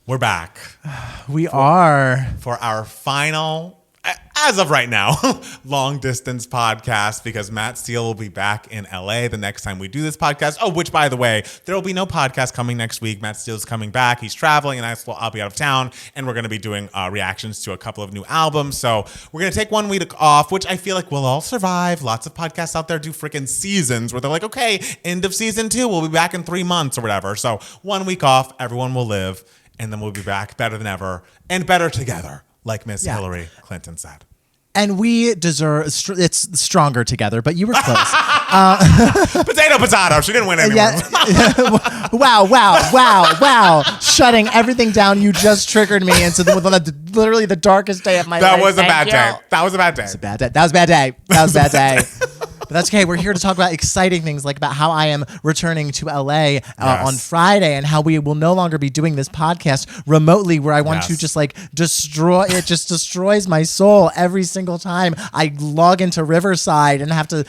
We're back. We are. For our final, as of right now, long distance podcast because Matt Steele will be back in LA the next time we do this podcast. Oh, which by the way, there will be no podcast coming next week. Matt Steele's coming back. He's traveling and I'll be out of town, and we're going to be doing reactions to a couple of new albums. So we're going to take 1 week off, which I feel like we'll all survive. Lots of podcasts out there do freaking seasons where they're like, okay, end of season 2, we'll be back in 3 months or whatever. So 1 week off, everyone will live. And then we'll be back better than ever and better together, like Miss Hillary Clinton said. And we deserve, it's stronger together, but you were close. Potato. She didn't win anymore. Yeah. Wow. Shutting everything down. You just triggered me into literally the darkest day of my life. That was a bad day. That was a bad day. But that's okay. We're here to talk about exciting things, like about how I am returning to LA on Friday, and how we will no longer be doing this podcast remotely, where I want to just like destroy it. Just destroys my soul every single time I log into Riverside and have to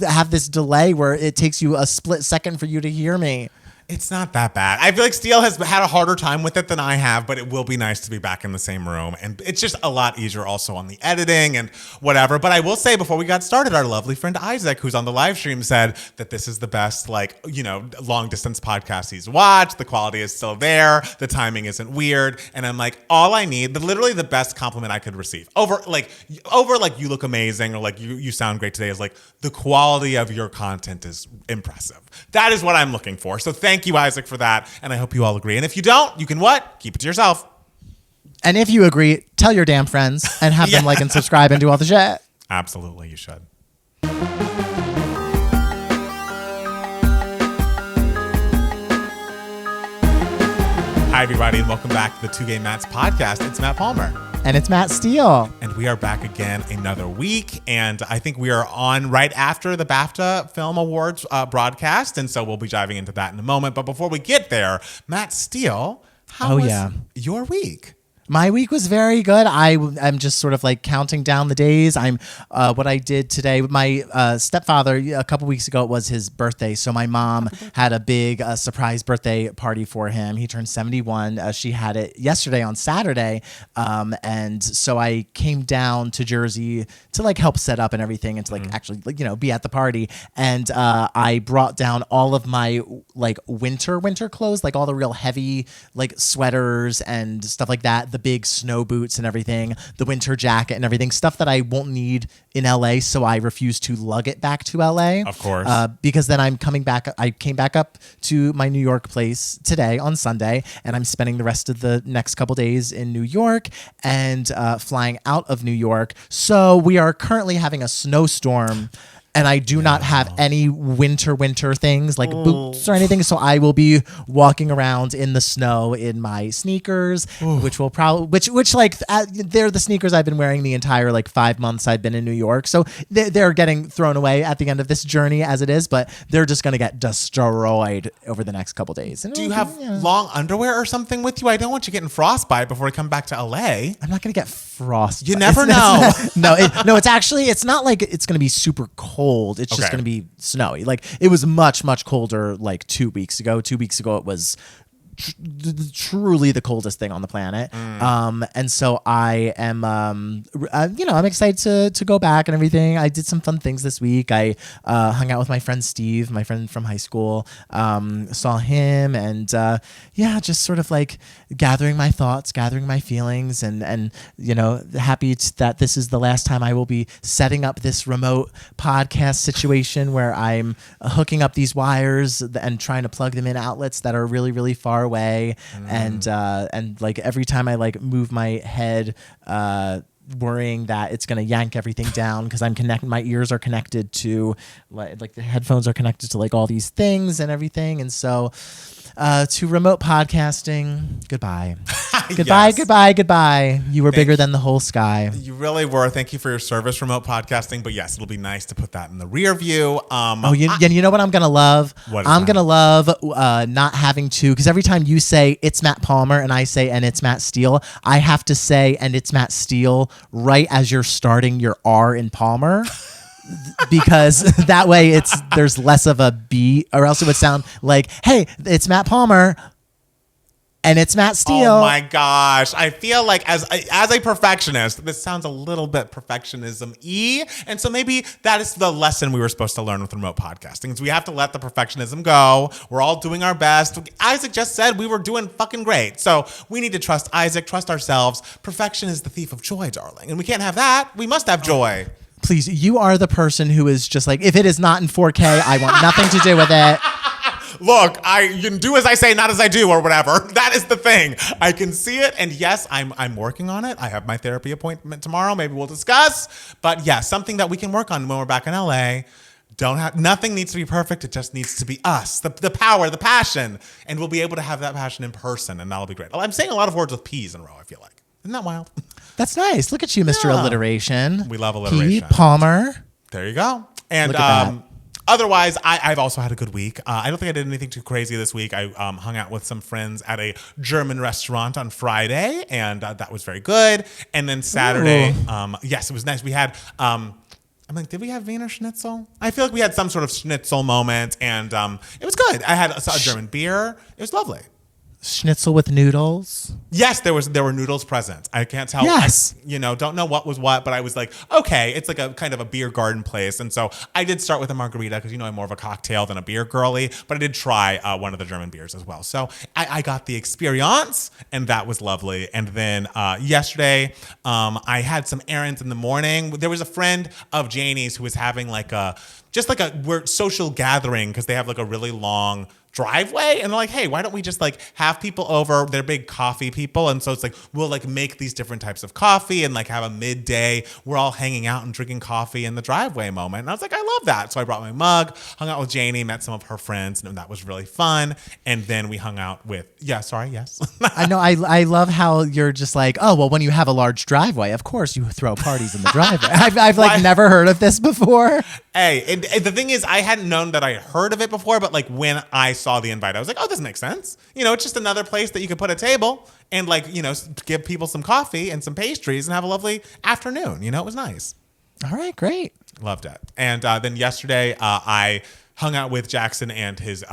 have this delay where it takes you a split second for you to hear me. It's not that bad. I feel like Steele has had a harder time with it than I have, but it will be nice to be back in the same room. And it's just a lot easier also on the editing and whatever. But I will say, before we got started, our lovely friend Isaac, who's on the live stream, said that this is the best, long distance podcast he's watched. The quality is still there. The timing isn't weird. And I'm like, all I need, literally the best compliment I could receive over you look amazing, or like you sound great today, is like the quality of your content is impressive. That is what I'm looking for. So thank you, Isaac, for that. And I hope you all agree. And if you don't, you can what? Keep it to yourself. And if you agree, tell your damn friends and have them like and subscribe and do all the shit. Absolutely, you should. Hi, everybody, and welcome back to the Two Gay Matts podcast. It's Matt Palmer. And it's Matt Steele. And we are back again another week. And I think we are on right after the BAFTA Film Awards broadcast. And so we'll be diving into that in a moment. But before we get there, Matt Steele, how was your week? My week was very good. I'm just sort of like counting down the days. What I did today. My stepfather, a couple weeks ago, it was his birthday. So my mom had a big surprise birthday party for him. He turned 71. She had it yesterday on Saturday. And so I came down to Jersey to like help set up and everything, and to like actually be at the party. And I brought down all of my like winter clothes, like all the real heavy like sweaters and stuff like that. The big snow boots and everything, the winter jacket and everything, stuff that I won't need in LA, so I refuse to lug it back to LA. Of course. Because then I'm coming back. I came back up to my New York place today on Sunday, and I'm spending the rest of the next couple days in New York and flying out of New York. So we are currently having a snowstorm. And I do not have any winter things like boots or anything. So I will be walking around in the snow in my sneakers, which will probably, they're the sneakers I've been wearing the entire 5 months I've been in New York. So they're getting thrown away at the end of this journey as it is, but they're just going to get destroyed over the next couple days. And do you have long underwear or something with you? I don't want you getting frostbite before I come back to LA. I'm not going to get frostbite. You never know. It's not like it's going to be super cold. It's just going to be snowy. Like it was much colder 2 weeks ago. 2 weeks ago it was truly the coldest thing on the planet. And so I am I'm excited to go back and everything. I did some fun things this week. I hung out with my friend Steve, my friend from high school. Saw him, and just sort of like gathering my thoughts, gathering my feelings, and happy that this is the last time I will be setting up this remote podcast situation where I'm hooking up these wires and trying to plug them in outlets that are really far away, and like every time I like move my head, worrying that it's gonna yank everything down because my ears are connected to like the headphones are connected to like all these things and everything, and so to remote podcasting, goodbye. Goodbye. You were bigger than the whole sky. You really were. Thank you for your service, remote podcasting. But yes, it'll be nice to put that in the rear view. You know what I'm going to love? I'm going to love not having to, because every time you say it's Matt Palmer and I say and it's Matt Steele, I have to say and it's Matt Steele right as you're starting your R in Palmer. Because that way there's less of a beat, or else it would sound like, hey, it's Matt Palmer. And it's Matt Steele. Oh my gosh. I feel like as a perfectionist, this sounds a little bit perfectionism-y. And so maybe that is the lesson we were supposed to learn with remote podcasting. Is we have to let the perfectionism go. We're all doing our best. Isaac just said we were doing fucking great. So we need to trust Isaac, trust ourselves. Perfection is the thief of joy, darling. And we can't have that. We must have joy. Please, you are the person who is just like, if it is not in 4K, I want nothing to do with it. Look, you can do as I say, not as I do, or whatever. That is the thing. I can see it, and yes, I'm working on it. I have my therapy appointment tomorrow. Maybe we'll discuss. But yeah, something that we can work on when we're back in LA. Nothing needs to be perfect. It just needs to be us, the power, the passion, and we'll be able to have that passion in person, and that'll be great. I'm saying a lot of words with P's in a row. I feel like, isn't that wild? That's nice. Look at you, Mr. Alliteration. We love alliteration. P. Palmer. There you go. And Look at that. Otherwise, I've also had a good week. I don't think I did anything too crazy this week. I hung out with some friends at a German restaurant on Friday, and that was very good. And then Saturday, yes, it was nice. We had, I'm like, did we have Wiener Schnitzel? I feel like we had some sort of schnitzel moment, and it was good. I had a German beer. It was lovely. Schnitzel with noodles. Yes, there were noodles present. I can't tell. Yes. Don't know what was what, but I was like, okay, it's like a kind of a beer garden place. And so I did start with a margarita because, I'm more of a cocktail than a beer girly, but I did try one of the German beers as well. So I got the experience, and that was lovely. And then yesterday, I had some errands in the morning. There was a friend of Janie's who was having we're social gathering because they have like a really long driveway, and they're like, hey, why don't we just like have people over? They're big coffee people, and so it's like we'll like make these different types of coffee and like have a midday, we're all hanging out and drinking coffee in the driveway moment. And I was like, I love that. So I brought my mug, hung out with Janie, met some of her friends, and that was really fun. And then we hung out with yes I know. I love how you're just like, oh well, when you have a large driveway, of course you throw parties in the driveway. I've like never heard of this before. Hey, and the thing is, I hadn't known that I had heard of it before, but like when I saw the invite, I was like, oh, this makes sense. It's just another place that you could put a table and like, give people some coffee and some pastries and have a lovely afternoon. It was nice. All right, great. Loved it. And then yesterday, I hung out with Jackson and his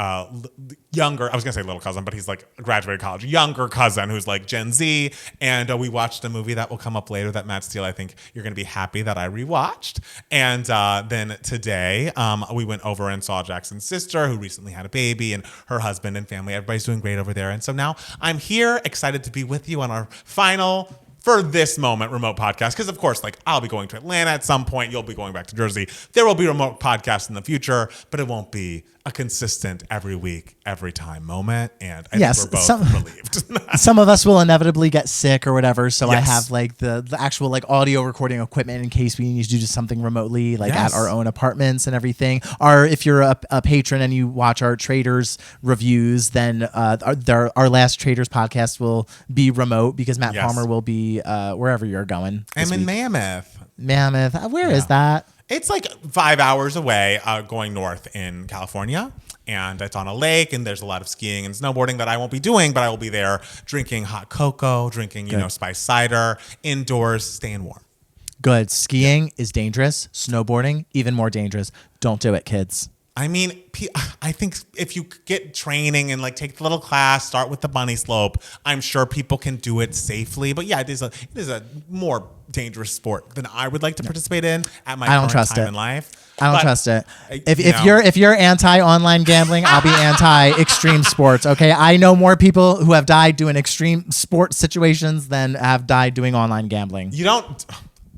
younger, I was going to say little cousin, but he's like graduated college, younger cousin who's like Gen Z. And we watched a movie that will come up later that Matt Steele, I think you're going to be happy that I rewatched. And then today we went over and saw Jackson's sister who recently had a baby, and her husband and family. Everybody's doing great over there. And so now I'm here excited to be with you on our final for this moment remote podcast, because of course, like I'll be going to Atlanta at some point, you'll be going back to Jersey, there will be remote podcasts in the future, but it won't be a consistent every week, every time moment. And I think we're both relieved. Some of us will inevitably get sick or whatever, so Yes. I have like the actual like audio recording equipment in case we need to do something remotely, like Yes. at our own apartments and everything. Or if you're a patron and you watch our Traders reviews, then our last Traders podcast will be remote because Matt Yes. Palmer will be wherever you're going. I'm in week. Mammoth. Mammoth. Where is that? It's like 5 hours away going north in California. And it's on a lake, and there's a lot of skiing and snowboarding that I won't be doing, but I will be there drinking hot cocoa, drinking, spiced cider, indoors, staying warm. Good. Skiing is dangerous. Snowboarding, even more dangerous. Don't do it, kids. I mean, I think if you get training and like take the little class, start with the bunny slope, I'm sure people can do it safely. But yeah, it is a more dangerous sport than I would like to participate in at my current time in life. I don't trust it. If you're anti-online gambling, I'll be anti-extreme sports. Okay, I know more people who have died doing extreme sports situations than have died doing online gambling.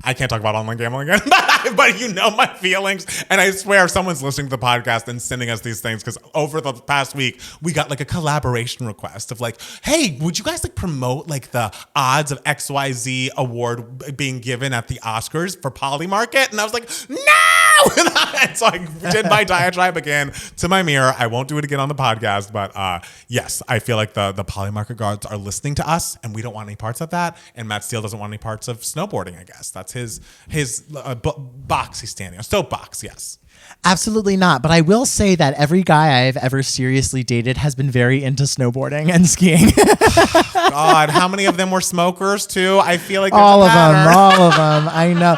I can't talk about online gambling again, but you know my feelings. And I swear if someone's listening to the podcast and sending us these things, because over the past week, we got like a collaboration request of like, hey, would you guys like promote like the odds of XYZ award being given at the Oscars for Polymarket? And I was like, no! And so I did my diatribe again to my mirror. I won't do it again on the podcast, but yes, I feel like the Polymarket guards are listening to us, and we don't want any parts of that. And Matt Steele doesn't want any parts of snowboarding, I guess. That's his box he's standing on. Soapbox, yes. Absolutely not. But I will say that every guy I've ever seriously dated has been very into snowboarding and skiing. God, how many of them were smokers too? I feel like there's All a of pattern. them. All of them. I know.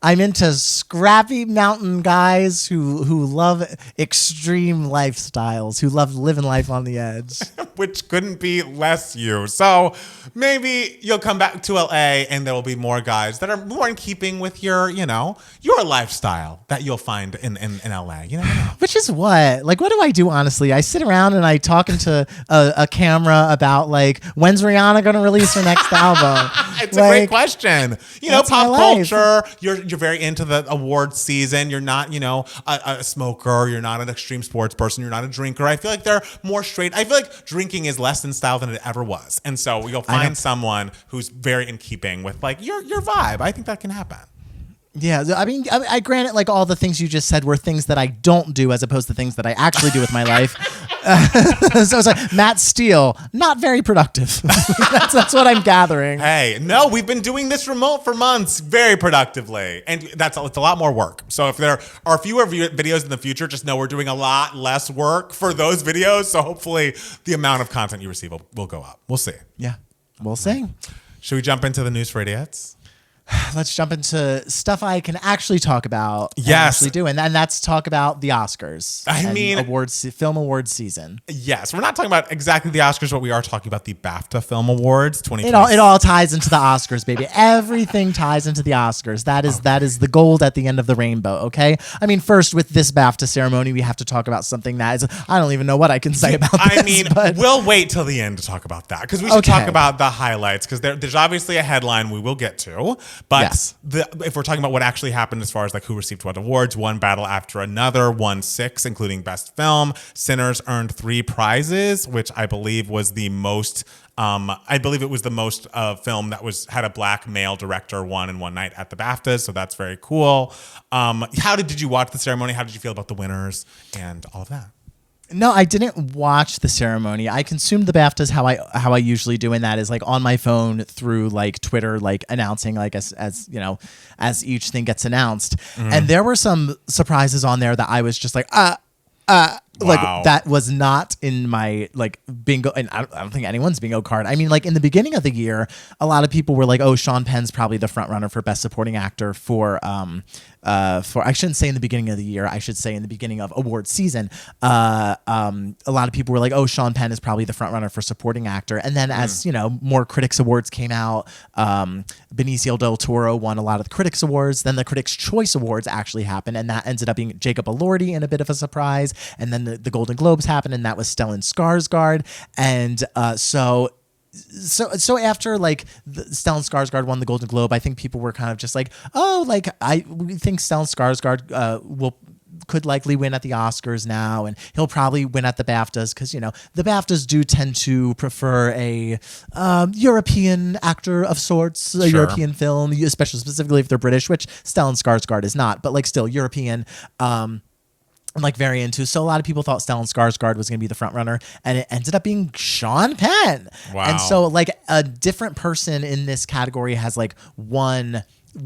I'm into scrappy mountain guys who love extreme lifestyles, who love living life on the edge. Which couldn't be less you. So maybe you'll come back to LA and there will be more guys that are more in keeping with your, your lifestyle that you'll find in LA. You never know. Which is what? Like, what do I do, honestly? I sit around and I talk into a camera about, like, when's Rihanna going to release her next album? It's a great question. That's Pop my life. culture, you're very into the awards season. You're not, a smoker. You're not an extreme sports person. You're not a drinker. I feel like they're more straight. I feel like drinking is less in style than it ever was. And so you'll find someone who's very in keeping with, like, your vibe. I think that can happen. Yeah, I mean, I grant it, like, all the things you just said were things that I don't do as opposed to things that I actually do with my life. So it's like, Matt Steele, not very productive. That's what I'm gathering. Hey, no, we've been doing this remote for months very productively. And it's a lot more work. So if there are fewer videos in the future, just know we're doing a lot less work for those videos. So hopefully the amount of content you receive will go up. We'll see. Yeah, we'll see. Should we jump into the news for idiots? Let's jump into stuff I can actually talk about. Yes. Actually do. And that's talk about the Oscars. I mean, film awards season. Yes. We're not talking about exactly the Oscars, but we are talking about the BAFTA Film Awards 2020. It all ties into the Oscars, baby. Everything ties into the Oscars. That is the gold at the end of the rainbow, okay? I mean, first, with this BAFTA ceremony, we have to talk about something that is, I don't even know what I can say about this. But we'll wait till the end to talk about that, because we should talk about the highlights, because there's obviously a headline we will get to. But yes. If we're talking about what actually happened as far as, like, who received what awards, one battle after another, won 6, including Best Film. Sinners earned 3 prizes, which I believe was the most. I believe it was the most film that had a black male director won in one night at the BAFTAs. So that's very cool. Did you watch the ceremony? How did you feel about the winners and all of that? No, I didn't watch the ceremony. I consumed the BAFTAs how I usually do, and that is, like, on my phone through, like, Twitter, like, announcing, like, as each thing gets announced. Mm-hmm. And there were some surprises on there that I was just like, like, that was not in my, like, bingo, and I don't think anyone's bingo card. I mean, like, in the beginning of the year, a lot of people were like, oh, Sean Penn's probably the front runner for Best Supporting Actor for I shouldn't say in the beginning of the year, I should say in the beginning of award season. A lot of people were like, oh, Sean Penn is probably the front runner for Supporting Actor. And then as, more Critics Awards came out, Benicio del Toro won a lot of the Critics Awards. Then the Critics' Choice Awards actually happened, and that ended up being Jacob Elordi in a bit of a surprise. And then the Golden Globes happened, and that was Stellan Skarsgård. And so after, like, Stellan Skarsgård won the Golden Globe, I think people were kind of just like, oh, like, we think Stellan Skarsgård could likely win at the Oscars now, and he'll probably win at the BAFTAs, because the BAFTAs do tend to prefer a European actor of sorts, a European film, especially specifically if they're British, which Stellan Skarsgård is not, but, like, still European. Like, very into. So a lot of people thought Stellan Skarsgård was going to be the front runner, and it ended up being Sean Penn. Wow. And so, like, a different person in this category has, like, won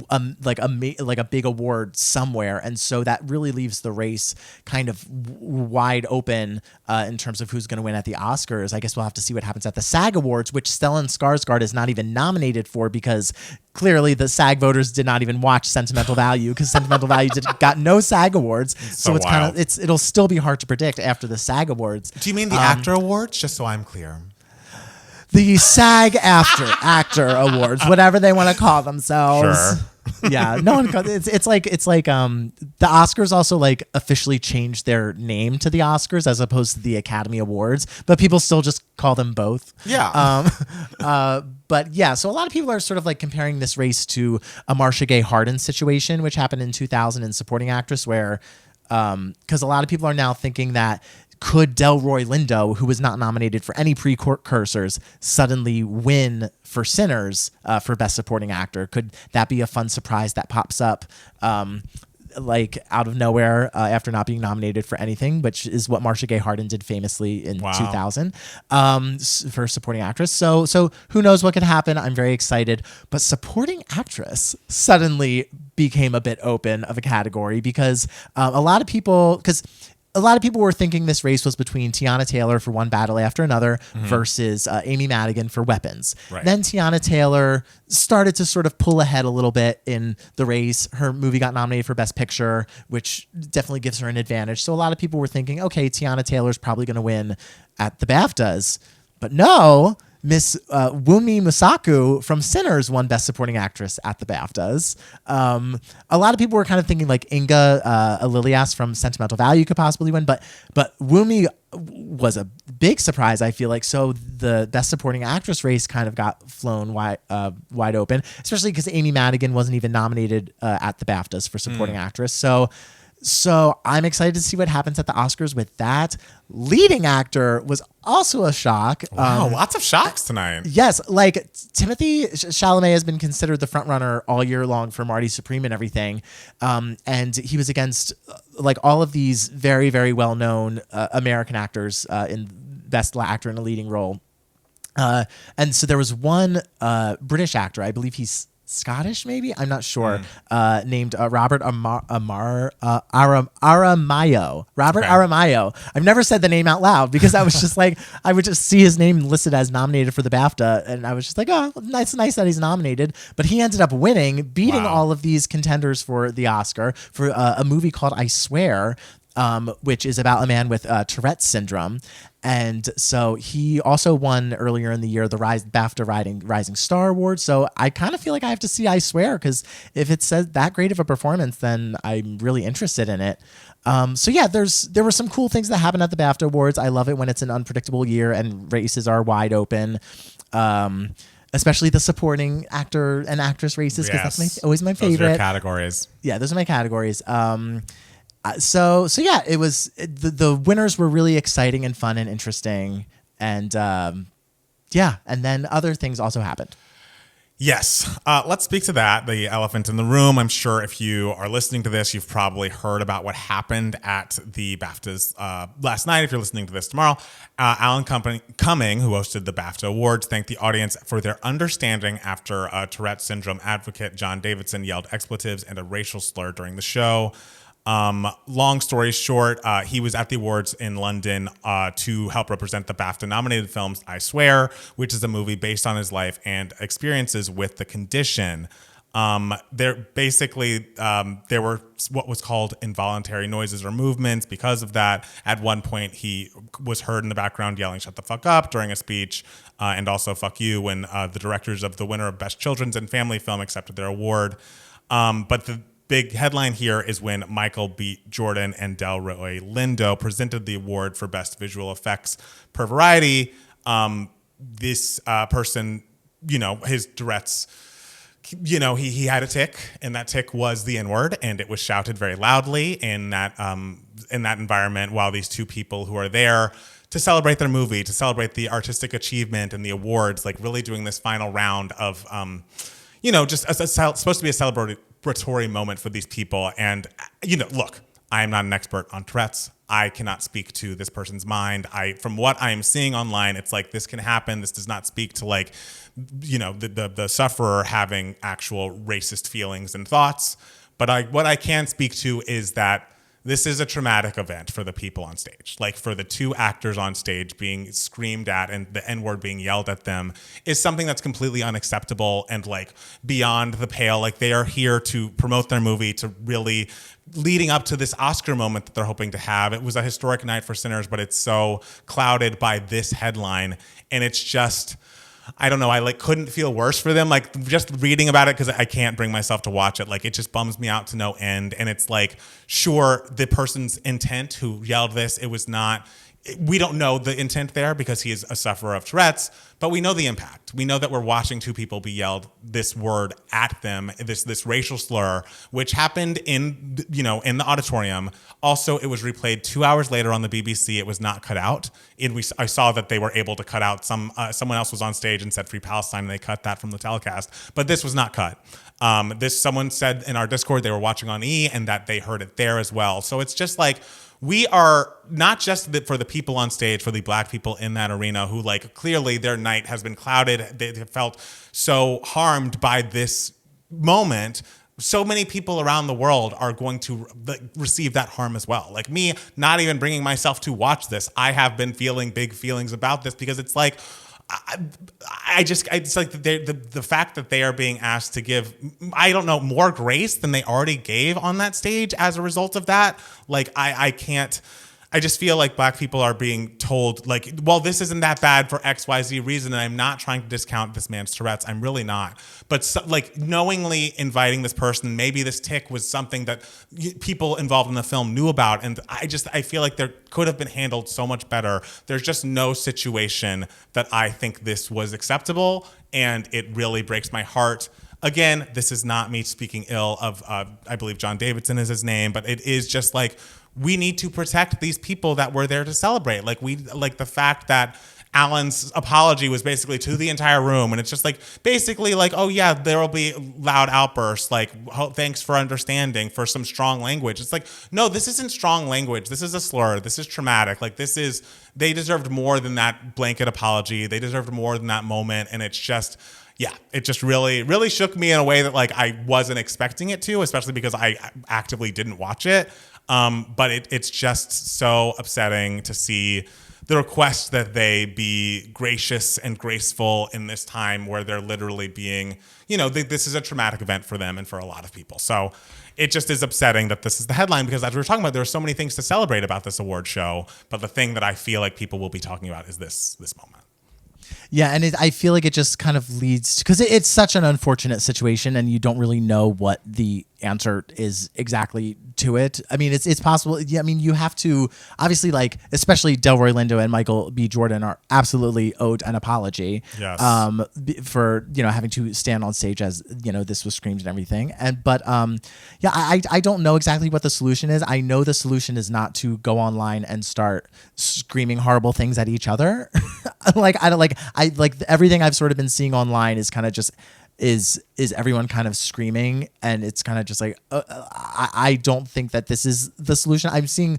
a big award somewhere, and so that really leaves the race kind of wide open in terms of who's going to win at the Oscars. I guess we'll have to see what happens at the SAG Awards, which Stellan Skarsgård is not even nominated for, because clearly the SAG voters did not even watch Sentimental Value, because Sentimental Value got no SAG Awards. So it's kind of it'll still be hard to predict after the SAG Awards. Do you mean the actor awards? Just so I'm clear. The SAG Actor Awards, whatever they want to call themselves. Sure. Yeah, no one. It's like the Oscars also, like, officially changed their name to the Oscars as opposed to the Academy Awards, but people still just call them both. Yeah. But yeah, so a lot of people are sort of, like, comparing this race to a Marcia Gay Harden situation, which happened in 2000 in Supporting Actress, where because a lot of people are now thinking that, could Delroy Lindo, who was not nominated for any precursors, suddenly win for Sinners for Best Supporting Actor? Could that be a fun surprise that pops up like, out of nowhere after not being nominated for anything, which is what Marcia Gay Harden did famously in 2000 for Supporting Actress. So who knows what could happen? I'm very excited. But Supporting Actress suddenly became a bit open of a category because a lot of people were thinking this race was between Tiana Taylor for One Battle After Another versus Amy Madigan for Weapons. Right. Then Tiana Taylor started to sort of pull ahead a little bit in the race. Her movie got nominated for Best Picture, which definitely gives her an advantage. So a lot of people were thinking, okay, Tiana Taylor's probably going to win at the BAFTAs. But no, Miss Wunmi Mosaku from Sinners won Best Supporting Actress at the BAFTAs. A lot of people were kind of thinking like Inga Lilias from Sentimental Value could possibly win, but Wunmi was a big surprise, I feel like. So the Best Supporting Actress race kind of got flown wide open, especially because Amy Madigan wasn't even nominated at the BAFTAs for Supporting Actress. So I'm excited to see what happens at the Oscars with that. Leading actor was also a shock. Wow, lots of shocks tonight. Yes, like Timothée Chalamet has been considered the front runner all year long for Marty Supreme and everything. And he was against like all of these very, very well-known American actors in Best Actor in a Leading Role. And so there was one British actor, I believe he's Scottish, maybe? I'm not sure. Named Robert Aramayo. Robert Aramayo. I've never said the name out loud because I was just like, I would just see his name listed as nominated for the BAFTA, and I was just like, oh, it's nice that he's nominated. But he ended up winning, beating all of these contenders for the Oscar for a movie called I Swear, which is about a man with Tourette's syndrome. And so he also won earlier in the year the BAFTA Rising Star Award. So I kind of feel like I have to see I Swear, because if it says that great of a performance, then I'm really interested in it. So yeah, there were some cool things that happened at the BAFTA Awards. I love it when it's an unpredictable year and races are wide open. Especially the supporting actor and actress races, because that's always my favorite. Those are your categories. Yeah, those are my categories. So yeah, it was the winners were really exciting and fun and interesting, and yeah, and then other things also happened. Yes, let's speak to that. The elephant in the room. I'm sure if you are listening to this, you've probably heard about what happened at the BAFTAs last night. If you're listening to this tomorrow, Alan Cumming, who hosted the BAFTA Awards, thanked the audience for their understanding after Tourette syndrome advocate John Davidson yelled expletives and a racial slur during the show. Long story short, he was at the awards in London to help represent the BAFTA nominated films I Swear, which is a movie based on his life and experiences with the condition. There were what was called involuntary noises or movements because of that. At one point, he was heard in the background yelling "shut the fuck up" during a speech, and also "fuck you" when the directors of the winner of Best Children's and Family Film accepted their award. But the big headline here is when Michael B. Jordan and Delroy Lindo presented the award for Best Visual Effects per Variety. This person, his Tourette's, he had a tic, and that tic was the N-word, and it was shouted very loudly in that environment while these two people who are there to celebrate their movie, to celebrate the artistic achievement and the awards, like really doing this final round of, just supposed to be a celebratory moment for these people. And, look, I am not an expert on Tourette's. I cannot speak to this person's mind. From what I am seeing online, it's like this can happen. This does not speak to the sufferer having actual racist feelings and thoughts. But what I can speak to is that this is a traumatic event for the people on stage. Like, for the two actors on stage being screamed at and the N-word being yelled at them is something that's completely unacceptable and like beyond the pale. Like, they are here to promote their movie, to really leading up to this Oscar moment that they're hoping to have. It was a historic night for Sinners, but it's so clouded by this headline, and it's just, I don't know. I couldn't feel worse for them. Like, just reading about it, because I can't bring myself to watch it. Like, it just bums me out to no end. And it's like, sure, the person's intent who yelled this, it was not. We don't know the intent there because he is a sufferer of Tourette's, but we know the impact. We know that we're watching two people be yelled this word at them, this racial slur, which happened in the auditorium. Also, it was replayed 2 hours later on the BBC. It was not cut out. I saw that they were able to cut out someone else was on stage and said "Free Palestine," and they cut that from the telecast. But this was not cut. Someone said in our Discord they were watching on E and that they heard it there as well. So it's just like, we are not just for the people on stage, for the Black people in that arena who, like, clearly their night has been clouded. They have felt so harmed by this moment. so many people around the world are going to receive that harm as well. Like me, not even bringing myself to watch this, I have been feeling big feelings about this because it's like, it's like the fact that they are being asked to give, I don't know, more grace than they already gave on that stage as a result of that. Like I can't. I just feel like Black people are being told, like, well, this isn't that bad for XYZ reason, and I'm not trying to discount this man's Tourette's. I'm really not. But like knowingly inviting this person, maybe this tic was something that people involved in the film knew about, and I feel like there could have been handled so much better. There's just no situation that I think this was acceptable, and it really breaks my heart. Again, this is not me speaking ill of, I believe John Davidson is his name, but it is just like, we need to protect these people that were there to celebrate. Like the fact that Alan's apology was basically to the entire room, and it's just like basically like, oh yeah, there will be loud outbursts, like thanks for understanding, for some strong language. It's like, no, this isn't strong language. This is a slur. This is traumatic. Like they deserved more than that blanket apology. They deserved more than that moment, and it's just. Yeah, it just really, really shook me in a way that like I wasn't expecting it to, especially because I actively didn't watch it. But it's just so upsetting to see the request that they be gracious and graceful in this time where they're literally being, this is a traumatic event for them and for a lot of people. So it just is upsetting that this is the headline because as we were talking about, there are so many things to celebrate about this award show. But the thing that I feel like people will be talking about is this moment. Yeah, and I feel like it just kind of leads because it's such an unfortunate situation, and you don't really know what the answer is exactly to it. I mean, it's possible. Yeah, I mean, you have to obviously, like, especially Delroy Lindo and Michael B. Jordan are absolutely owed an apology. Yes. For having to stand on stage as this was screamed and everything. But I don't know exactly what the solution is. I know the solution is not to go online and start screaming horrible things at each other. Everything I've sort of been seeing online is kind of just is everyone kind of screaming, and it's kind of just like I don't think that this is the solution. I'm seeing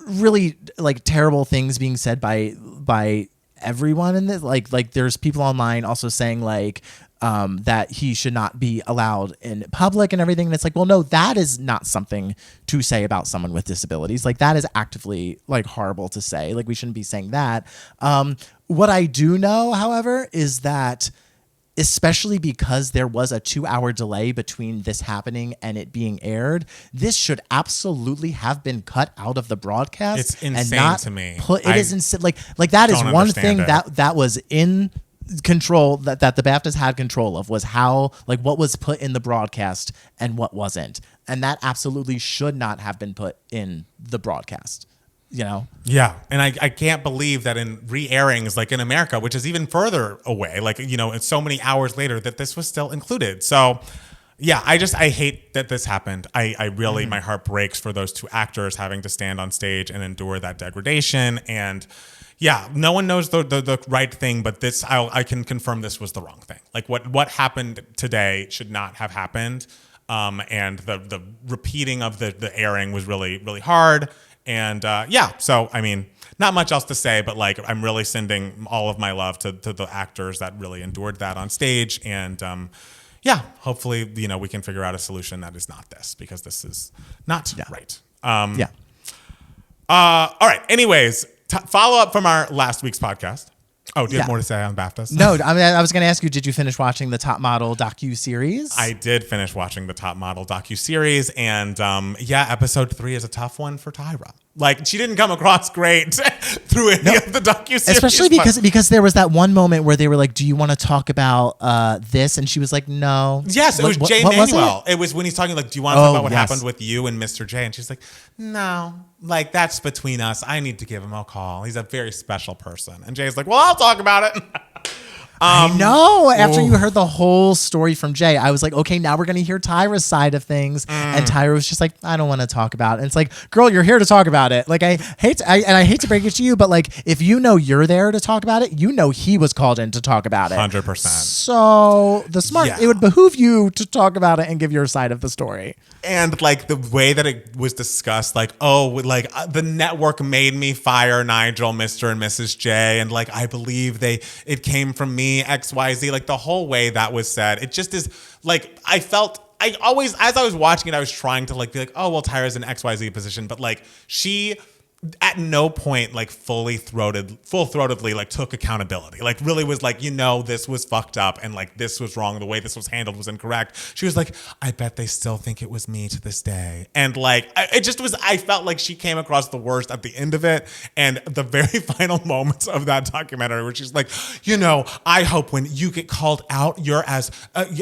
really like terrible things being said by everyone in this. Like there's people online also saying like that he should not be allowed in public and everything. And it's like, well, no, that is not something to say about someone with disabilities. Like that is actively like horrible to say. Like we shouldn't be saying that. What I do know, however, is that especially because there was a 2-hour delay between this happening and it being aired, this should absolutely have been cut out of the broadcast. It's insane and not to me. It is insane. Like that is one thing that was in control that the BAFTAs had control of was how like what was put in the broadcast and what wasn't, and that absolutely should not have been put in the broadcast. Yeah, and I can't believe that in re-airings like in America, which is even further away, like it's so many hours later that this was still included. So yeah, I hate that this happened. I really my heart breaks for those two actors having to stand on stage and endure that degradation. And yeah, no one knows the right thing, but this I can confirm this was the wrong thing. Like what happened today should not have happened. And the repeating of the airing was really, really hard. And so I mean, not much else to say, but like I'm really sending all of my love to the actors that really endured that on stage. And hopefully we can figure out a solution that is not this, because this is not right. All right. Anyways, follow up from our last week's podcast. Oh, do you have more to say on BAFTAs? No, I mean, I was going to ask you, did you finish watching the Top Model docuseries? I did finish watching the Top Model docuseries, and episode 3 is a tough one for Tyra. Like, she didn't come across great through any of the docuseries. Especially because there was that one moment where they were like, do you want to talk about this? And she was like, no. Yes, it was Jay Manuel. It was when he's talking like, do you want to talk about what happened with you and Mr. J? And she's like, no. Like, that's between us. I need to give him a call. He's a very special person. And Jay's like, well, I'll talk about it. I know. After you heard the whole story from Jay, I was like, okay, now we're going to hear Tyra's side of things. And Tyra was just like, I don't want to talk about it. And it's like, girl, you're here to talk about it. Like, I hate to break it to you, but like, if you're there to talk about it, he was called in to talk about it. 100%. So it would behoove you to talk about it and give your side of the story. And like the way that it was discussed, like, the network made me fire Nigel, Mr. and Mrs. J. And like, I believe it came from me, XYZ, like the whole way that was said. It just is like, I felt I always, as I was watching it, I was trying to like be like, oh, well, Tyra's in XYZ position. But like she at no point like full-throatedly like took accountability. Like really was like, this was fucked up and like this was wrong. The way this was handled was incorrect. She was like, I bet they still think it was me to this day. And like, I felt like she came across the worst at the end of it. And the very final moments of that documentary where she's like, I hope when you get called out, you're as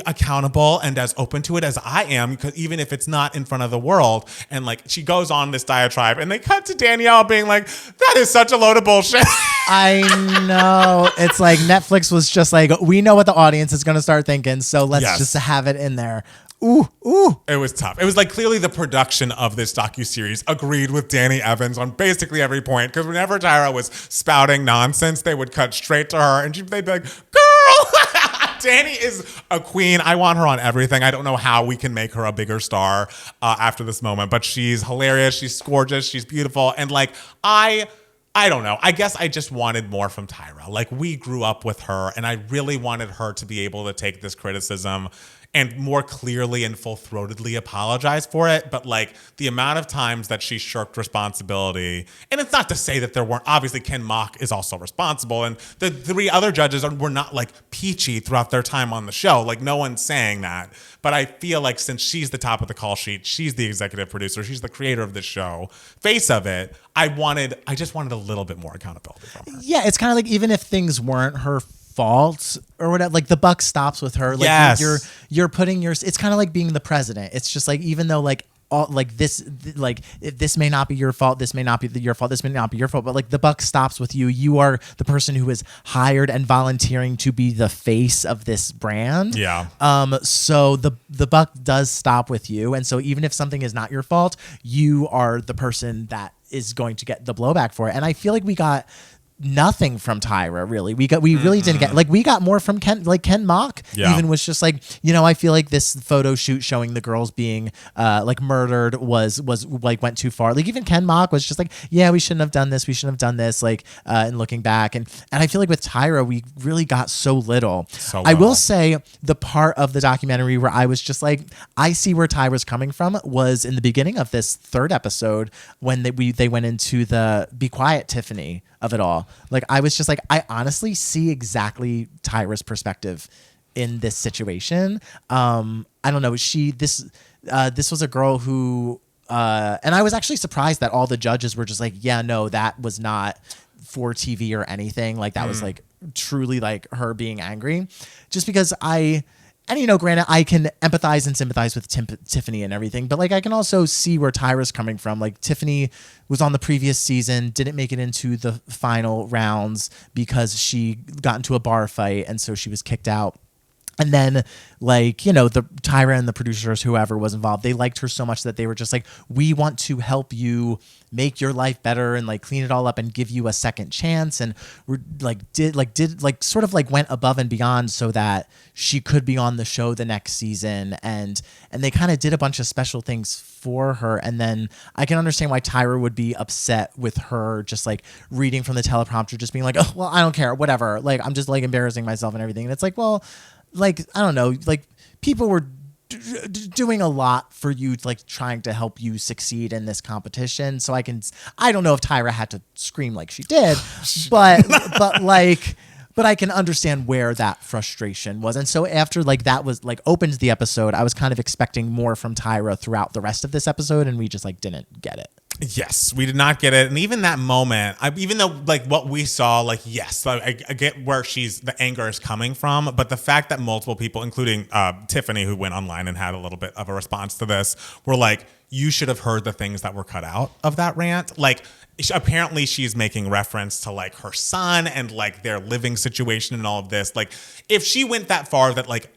accountable and as open to it as I am, because even if it's not in front of the world. And like, she goes on this diatribe and they cut to Danielle being like, that is such a load of bullshit. I know. It's like Netflix was just like, we know what the audience is going to start thinking, so let's just have it in there. Ooh. It was tough. It was like clearly the production of this docuseries agreed with Danny Evans on basically every point, because whenever Tyra was spouting nonsense, they would cut straight to her and they'd be like, girl, Danny is a queen. I want her on everything. I don't know how we can make her a bigger star after this moment, but she's hilarious. She's gorgeous. She's beautiful. And like, I don't know. I guess I just wanted more from Tyra. Like, we grew up with her, and I really wanted her to be able to take this criticism and more clearly and full-throatedly apologize for it. But like the amount of times that she shirked responsibility, and it's not to say that there weren't, obviously Ken Mock is also responsible, and the three other judges were not like peachy throughout their time on the show. Like, no one's saying that. But I feel like since she's the top of the call sheet, she's the executive producer, she's the creator of this show, face of it, I just wanted a little bit more accountability from her. Yeah, it's kind of like, even if things weren't her fault or whatever, like the buck stops with her. Like, yes. you're putting it's kind of like being the president. It's just like, even though like all like this, like this may not be your fault, this may not be your fault, this may not be your fault, but like the buck stops with you. You are the person who is hired and volunteering to be the face of this brand. Yeah. So the buck does stop with you, and so even if something is not your fault, you are the person that is going to get the blowback for it. And I feel like we got nothing from Tyra, really. We really didn't get, like, we got more from Ken Mock. Yeah. Even was just like, I feel like this photo shoot showing the girls being like murdered was like went too far. Like, even Ken Mock was just like, yeah, we shouldn't have done this, like, and looking back, and I feel like with Tyra we really got so little. I will say the part of the documentary where I was just like, I see where Tyra's coming from was in the beginning of this third episode when they went into the Be Quiet Tiffany of it all. Like, I was just like, I honestly see exactly Tyra's perspective in this situation. I don't know. This was a girl who, and I was actually surprised that all the judges were just like, yeah, no, that was not for TV or anything. Like, that was like truly like her being angry, just because granted, I can empathize and sympathize with Tiffany and everything, but like, I can also see where Tyra's coming from. Like, Tiffany was on the previous season, didn't make it into the final rounds because she got into a bar fight, and so she was kicked out. And then, like, the Tyra and the producers, whoever was involved, they liked her so much that they were just like, we want to help you make your life better and like clean it all up and give you a second chance. And we're sort of went above and beyond so that she could be on the show the next season. And they kind of did a bunch of special things for her. And then I can understand why Tyra would be upset with her just like reading from the teleprompter, just being like, oh, well, I don't care, whatever. Like, I'm just like embarrassing myself and everything. And it's like, well, like, I don't know, like, people were doing a lot for you, like, trying to help you succeed in this competition. So I don't know if Tyra had to scream like she did, but I can understand where that frustration was. And so after like that was like opened the episode, I was kind of expecting more from Tyra throughout the rest of this episode, and we just like didn't get it. Yes, we did not get it. And even that moment, even though like what we saw, like, yes, I get where the anger is coming from, but the fact that multiple people, including Tiffany, who went online and had a little bit of a response to this, were like, you should have heard the things that were cut out of that rant. Like, apparently she's making reference to like her son and like their living situation and all of this. Like, if she went that far that like,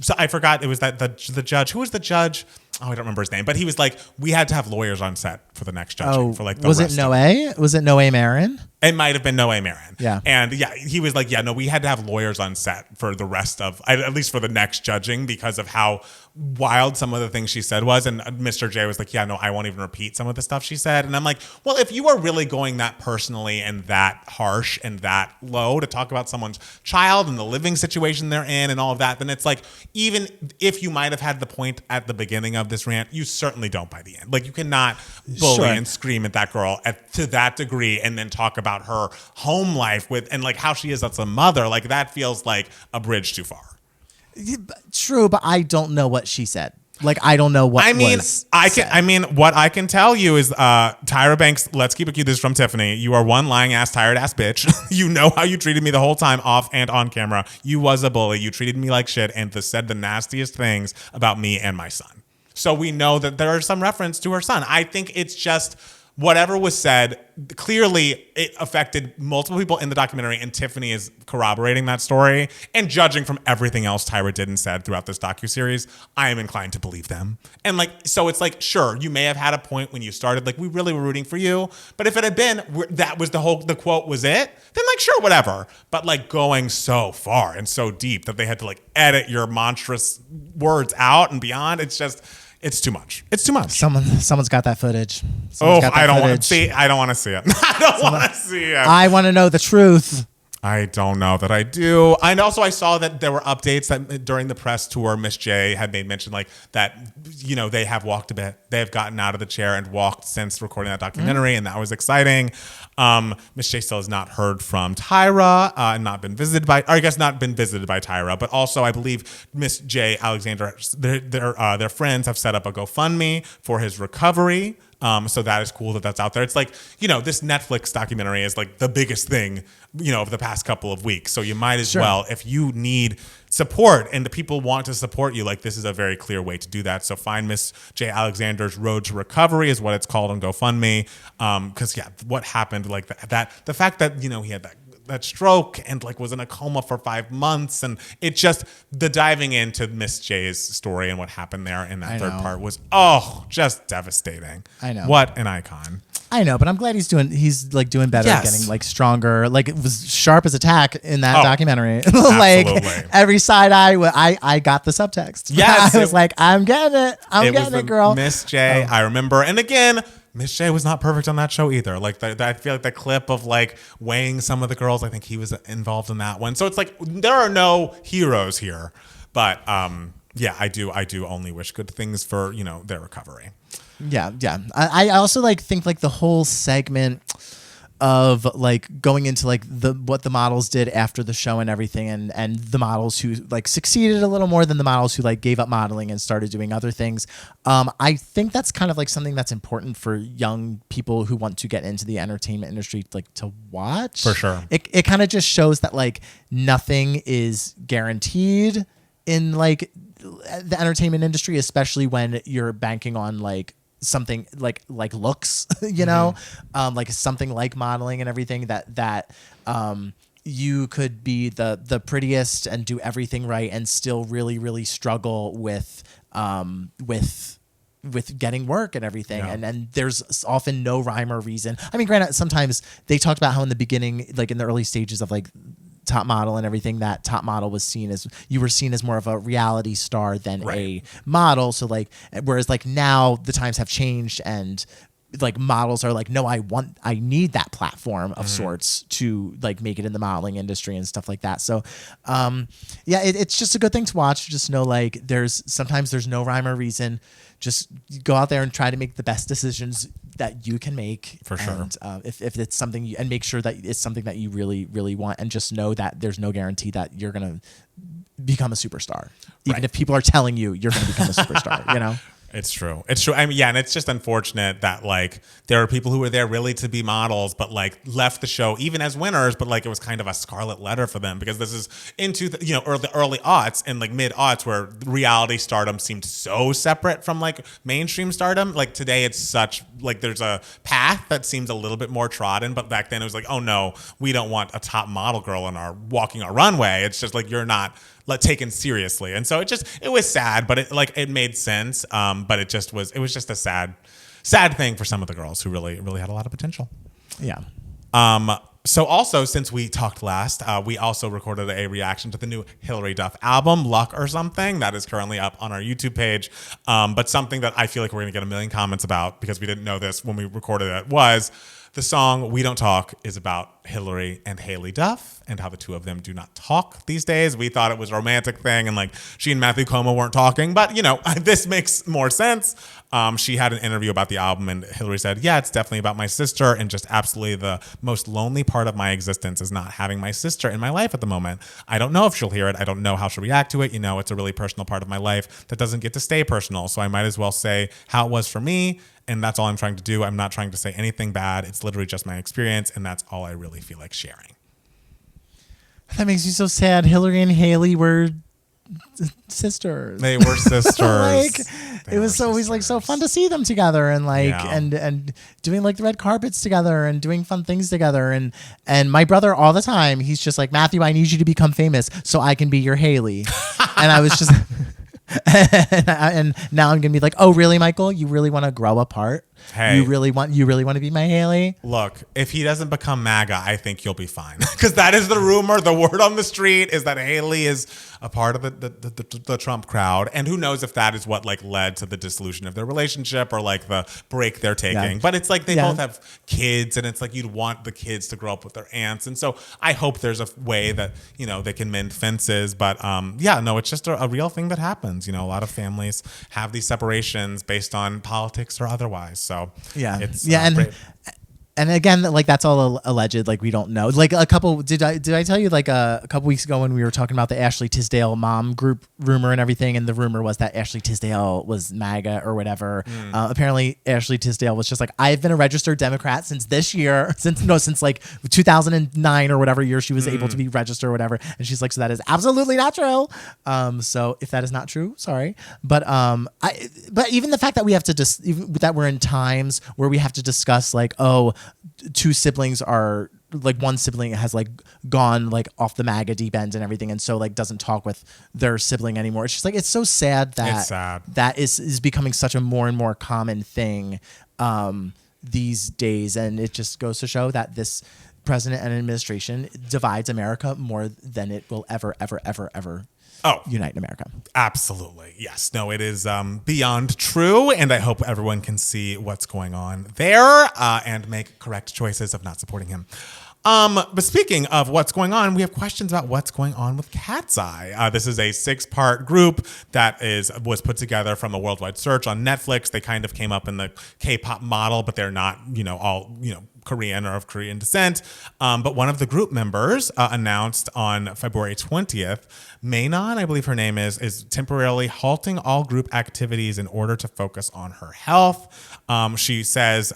so I forgot, it was that the judge, who was the judge? Oh, I don't remember his name, but he was like, we had to have lawyers on set for the next judging for like the was rest it Noe? Was it Noe Marin? It might have been Noe Marin. Yeah. And yeah, he was like, yeah, no, we had to have lawyers on set for the rest of, at least for the next judging, because of how wild some of the things she said was. And Mr. J was like, yeah, no, I won't even repeat some of the stuff she said. And I'm like, well, if you are really going that personally and that harsh and that low to talk about someone's child and the living situation they're in and all of that, then it's like, even if you might have had the point at the beginning of this rant, you certainly don't by the end. Like, you cannot bully and scream at that girl to that degree and then talk about her home life and like how she is as a mother. Like, that feels like a bridge too far. True, but I don't know what she said. Like, I don't know what was said. What I can tell you is Tyra Banks, let's keep it cute. This is from Tiffany. You are one lying ass, tired ass bitch. You know how you treated me the whole time off and on camera. You was a bully. You treated me like shit and said the nastiest things about me and my son. So we know that there are some reference to her son. I think it's just whatever was said, clearly it affected multiple people in the documentary, and Tiffany is corroborating that story. And judging from everything else Tyra did and said throughout this docuseries, I am inclined to believe them. And like, so it's like, sure, you may have had a point when you started, like, we really were rooting for you. But if it had been, that was the quote was it, then like, sure, whatever. But like going so far and so deep that they had to like edit your monstrous words out and beyond, it's just... It's too much. It's too much. Someone's got that footage. I don't want to see. I don't want to see it. I don't want to see it. I want to know the truth. I don't know that I do. And also I saw that there were updates that during the press tour, Miss J had made mention like that, you know, they have walked a bit. They have gotten out of the chair and walked since recording that documentary. And that was exciting. Miss J still has not heard from Tyra and not been visited by Tyra. But also I believe Miss J Alexander, their friends have set up a GoFundMe for his recovery. So that is cool that that's out there. It's like, you know, this Netflix documentary is like the biggest thing, you know, of the past couple of weeks. So you might as well, if you need support and the people want to support you, like this is a very clear way to do that. So find Miss J Alexander's Road to Recovery is what it's called on GoFundMe. Cause yeah, what happened, like that the fact that, you know, he had that stroke and like was in a coma for 5 months, and it just the diving into Miss J's story and what happened there in that third part was just devastating. I know. What an icon. I know, but I'm glad he's like doing better, getting like stronger. Like it was sharp as attack in that documentary. Like every side I got the subtext. Yes, I was like, I'm getting it. I'm getting it, girl. Miss J, I remember, and again, Miss J was not perfect on that show either. Like I feel like the clip of like weighing some of the girls, I think he was involved in that one. So it's like there are no heroes here, but yeah, I do only wish good things for, you know, their recovery. Yeah. I also like think like the whole segment of like going into like what the models did after the show and everything, and the models who like succeeded a little more than the models who like gave up modeling and started doing other things. I think that's kind of like something that's important for young people who want to get into the entertainment industry, like to watch. For sure. It kind of just shows that like nothing is guaranteed in like the entertainment industry, especially when you're banking on like something like looks, you know, like something like modeling and everything that you could be the prettiest and do everything right and still really, really struggle with getting work and everything. Yeah. And there's often no rhyme or reason. I mean, granted, sometimes they talked about how in the beginning, like in the early stages of like Top Model and everything, that Top Model was seen as more of a reality star than a model. So like, whereas like now the times have changed and like models are like, no, I need that platform of sorts to like make it in the modeling industry and stuff like that. So, yeah, it's just a good thing to watch. Just know like sometimes there's no rhyme or reason. Just go out there and try to make the best decisions that you can make. For sure. And if it's something and make sure that it's something that you really, really want, and just know that there's no guarantee that you're going to become a superstar. Even if people are telling you you're going to become a superstar, you know? It's true. It's true. I mean, yeah, and it's just unfortunate that like there are people who were there really to be models, but like left the show even as winners, but like it was kind of a scarlet letter for them because this is into the, you know, early aughts and like mid aughts where reality stardom seemed so separate from like mainstream stardom. Like today, it's such like there's a path that seems a little bit more trodden, but back then it was like, oh no, we don't want a top model girl in our walking our runway. It's just like you're not taken seriously, and so it was sad, but it made sense. But it was just a sad thing for some of the girls who really had a lot of potential. Yeah. So also, since we talked last, we also recorded a reaction to the new Hilary Duff album, Luck or Something, that is currently up on our YouTube page. But something that I feel like we're going to get a million comments about, because we didn't know this when we recorded it, was the song We Don't Talk is about Hilary and Haylie Duff and how the two of them do not talk these days. We thought it was a romantic thing and like she and Matthew Como weren't talking, but you know, this makes more sense. She had an interview about the album and Hilary said, yeah, it's definitely about my sister, and just absolutely the most lonely part of my existence is not having my sister in my life at the moment. I don't know if she'll hear it. I don't know how she'll react to it. You know, it's a really personal part of my life that doesn't get to stay personal. So I might as well say how it was for me. And that's all I'm trying to do. I'm not trying to say anything bad. It's literally just my experience. And that's all I really feel like sharing. That makes me so sad. Hilary and Haylie were sisters. They were sisters. Like it was always like so fun to see them together, and like and doing like the red carpets together and doing fun things together. And my brother all the time, he's just like, Matthew, I need you to become famous so I can be your Haylie. And I was just and now I'm gonna be like, oh really, Michael? You really want to grow apart? Hey, you really want to be my Haylie? Look, if he doesn't become MAGA, I think you'll be fine. Because that is the rumor. The word on the street is that Haylie is a part of the Trump crowd, and who knows if that is what like led to the dissolution of their relationship or like the break they're taking. Yeah. But it's like they both have kids, and it's like you'd want the kids to grow up with their aunts, and so I hope there's a way that you know they can mend fences. But yeah, no, it's just a real thing that happens. You know, a lot of families have these separations based on politics or otherwise. So yeah, it's and again, like that's all alleged. Like we don't know. Like a couple. Did I tell you like a couple weeks ago when we were talking about the Ashley Tisdale mom group rumor and everything, and the rumor was that Ashley Tisdale was MAGA or whatever. Apparently, Ashley Tisdale was just like, I've been a registered Democrat since this year, since like 2009 or whatever year she was able to be registered or whatever. And she's like, so that is absolutely not true. So if that is not true, sorry, but but even the fact that we have to that we're in times where we have to discuss like, oh, two siblings are like, one sibling has like gone like off the MAGA deep end and everything, and so like doesn't talk with their sibling anymore. It's just like, it's so sad that that is becoming such a more and more common thing these days, and it just goes to show that this president and administration divides America more than it will ever unite America. Absolutely. Yes. No, it is beyond true. And I hope everyone can see what's going on there and make correct choices of not supporting him. But speaking of what's going on, we have questions about what's going on with Cat's Eye. This is a 6-part group that was put together from a worldwide search on Netflix. They kind of came up in the K-pop model, but they're not, all, Korean or of Korean descent. But one of the group members announced on February 20th, Mainon, I believe her name is temporarily halting all group activities in order to focus on her health. She says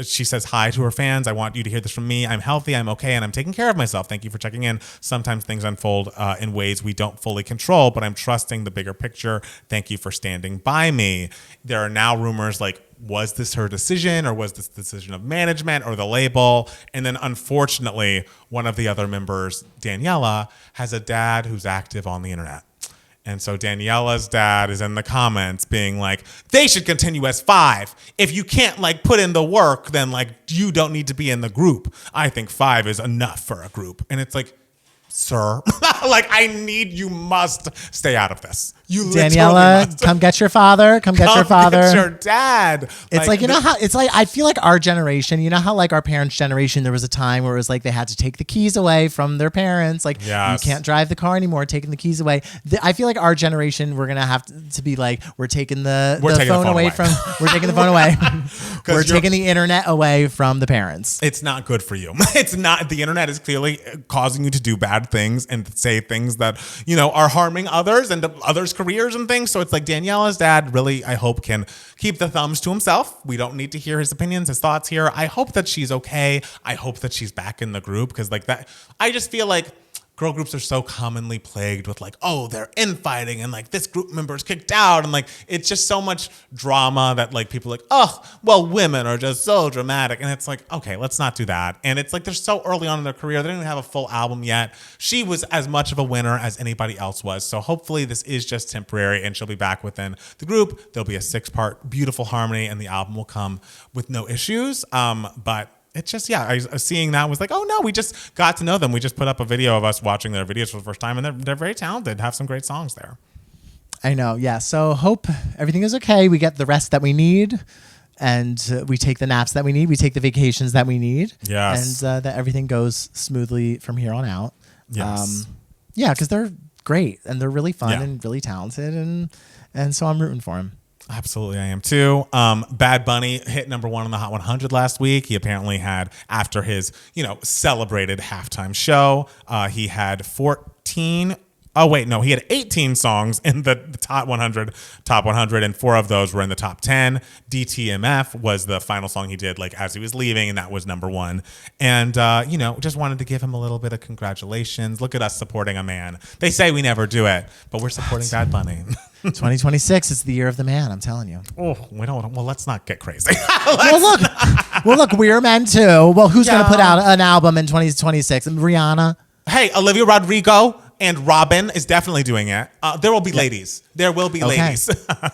she says hi to her fans. I want you to hear this from me. I'm healthy, I'm okay, and I'm taking care of myself. Thank you for checking in. Sometimes things unfold in ways we don't fully control, but I'm trusting the bigger picture. Thank you for standing by me. There are now rumors like, was this her decision, or was this the decision of management or the label? And then unfortunately, one of the other members, Daniela, has a dad who's active on the internet. And so Daniela's dad is in the comments being like, they should continue as 5. If you can't like put in the work, then like you don't need to be in the group. I think 5 is enough for a group. And it's like, sir, like you must stay out of this. You Daniela, must. Come get your father. Come get your father. Get your dad. It's like, how it's like, I feel like our generation, how like our parents' generation, there was a time where it was like they had to take the keys away from their parents. Like, you can't drive the ar anymore, taking the keys away. I feel like our generation, we're going to have to be like, we're taking the phone away from, we're taking the phone away. We're taking the internet away from the parents. It's not good for you. It's not, the internet is clearly causing you to do bad things and say things that, are harming others and others' careers and things. So it's like Daniela's dad really, I hope, can keep the thumbs to himself. We don't need to hear his opinions, his thoughts here. I hope that she's okay. I hope that she's back in the group, because like that, I just feel like girl groups are so commonly plagued with like, oh, they're infighting and like this group member is kicked out. And like, it's just so much drama that like people are like, oh, well, women are just so dramatic. And it's like, okay, let's not do that. And it's like, they're so early on in their career. They don't even have a full album yet. She was as much of a winner as anybody else was. So hopefully this is just temporary and she'll be back within the group. There'll be a 6-part beautiful harmony and the album will come with no issues. But it's just, seeing that was like, oh no, we just got to know them. We just put up a video of us watching their videos for the first time, and they're very talented, have some great songs there. I know, yeah. So hope everything is okay. We get the rest that we need, and we take the naps that we need. We take the vacations that we need. Yes. And that everything goes smoothly from here on out. Yes. Yeah, because they're great, and they're really fun Yeah. and really talented, and so I'm rooting for him. Absolutely, I am too. Bad Bunny hit number 1 on the Hot 100 last week. He apparently had, after his, celebrated halftime show, he had 14. Oh wait, no, he had 18 songs in the top 100, and 4 of those were in the top 10. DTMF was the final song he did, like as he was leaving, and that was number 1. And just wanted to give him a little bit of congratulations. Look at us supporting a man. They say we never do it, but we're supporting Bad Bunny. 2026 is the year of the man. I'm telling you. Oh, we don't. Well, let's not get crazy. Well, look, we're men too. Well, who's gonna put out an album in 2026? Rihanna. Hey, Olivia Rodrigo and Robin is definitely doing it. There will be ladies. There will be ladies.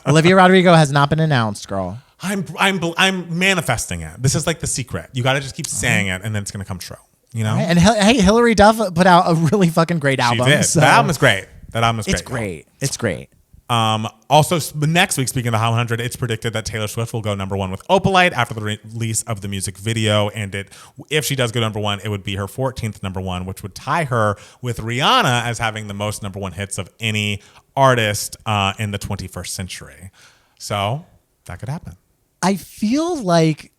Olivia Rodrigo has not been announced, girl. I'm manifesting it. This is like the secret. You got to just keep saying it, and then it's gonna come true. You know. Right. And hey, Hilary Duff put out a really fucking great album. She did. So That album is great. It's great. It's great. Also, next week, speaking of the Hot 100, it's predicted that Taylor Swift will go number 1 with Opalite after the release of the music video. And if she does go number 1, it would be her 14th number 1, which would tie her with Rihanna as having the most number 1 hits of any artist in the 21st century. So that could happen. I feel like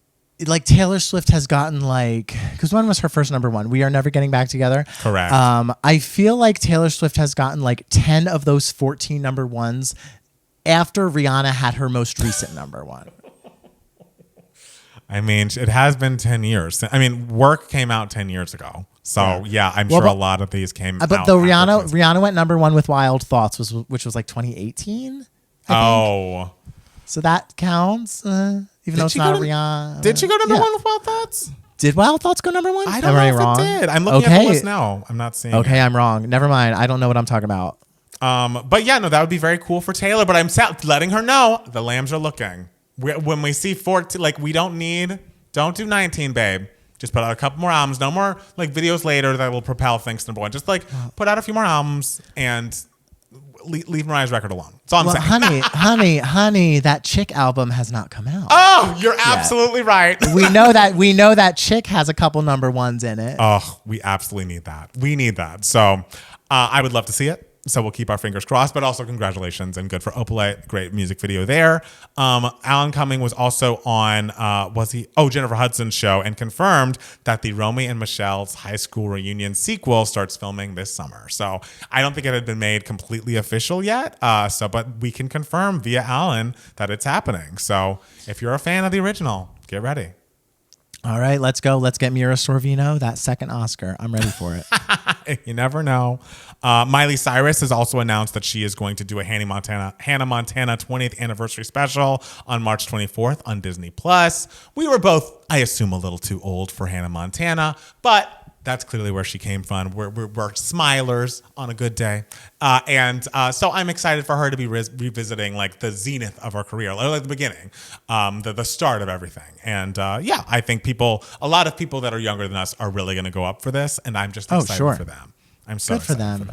Taylor Swift has gotten because when was her first number 1? We Are Never Getting Back Together. Correct. I feel like Taylor Swift has gotten 10 of those 14 number 1s after Rihanna had her most recent number 1. I mean, it has been 10 years. I mean, Work came out 10 years ago. So yeah, I'm sure a lot of these came out. But though Rihanna went number 1 with Wild Thoughts, which was 2018. Oh. So that counts. Even though it's not Rihanna. Did she go number 1 with Wild Thoughts? Did Wild Thoughts go number 1? I don't know if it did. I'm looking at the list now. I'm not seeing it. I'm wrong. Never mind. I don't know what I'm talking about. But yeah, no, that would be very cool for Taylor. But I'm letting her know the lambs are looking. When we see 14, don't do 19, babe. Just put out a couple more albums. No more videos later that will propel things to number 1. Just put out a few more albums and leave Mariah's record alone. That's all I'm saying. honey, that Chick album has not come out. Oh, you're absolutely right. We know that Chick has a couple number 1s in it. Oh, we absolutely need that. We need that. So I would love to see it. So we'll keep our fingers crossed, but also congratulations and good for Opalite. Great music video there. Alan Cumming was also on, Jennifer Hudson's show and confirmed that the Romy and Michelle's high school reunion sequel starts filming this summer. So I don't think it had been made completely official yet. But we can confirm via Alan that it's happening. So if you're a fan of the original, get ready. All right, let's go. Let's get Mira Sorvino that second Oscar. I'm ready for it. You never know. Miley Cyrus has also announced that she is going to do a Hannah Montana 20th anniversary special on March 24th on Disney Plus. We were both, I assume, a little too old for Hannah Montana, but that's clearly where she came from. We're smilers on a good day. So I'm excited for her to be revisiting the zenith of her career, or the beginning, the start of everything. And I think a lot of people that are younger than us are really going to go up for this. And I'm just excited for them. I'm so good excited for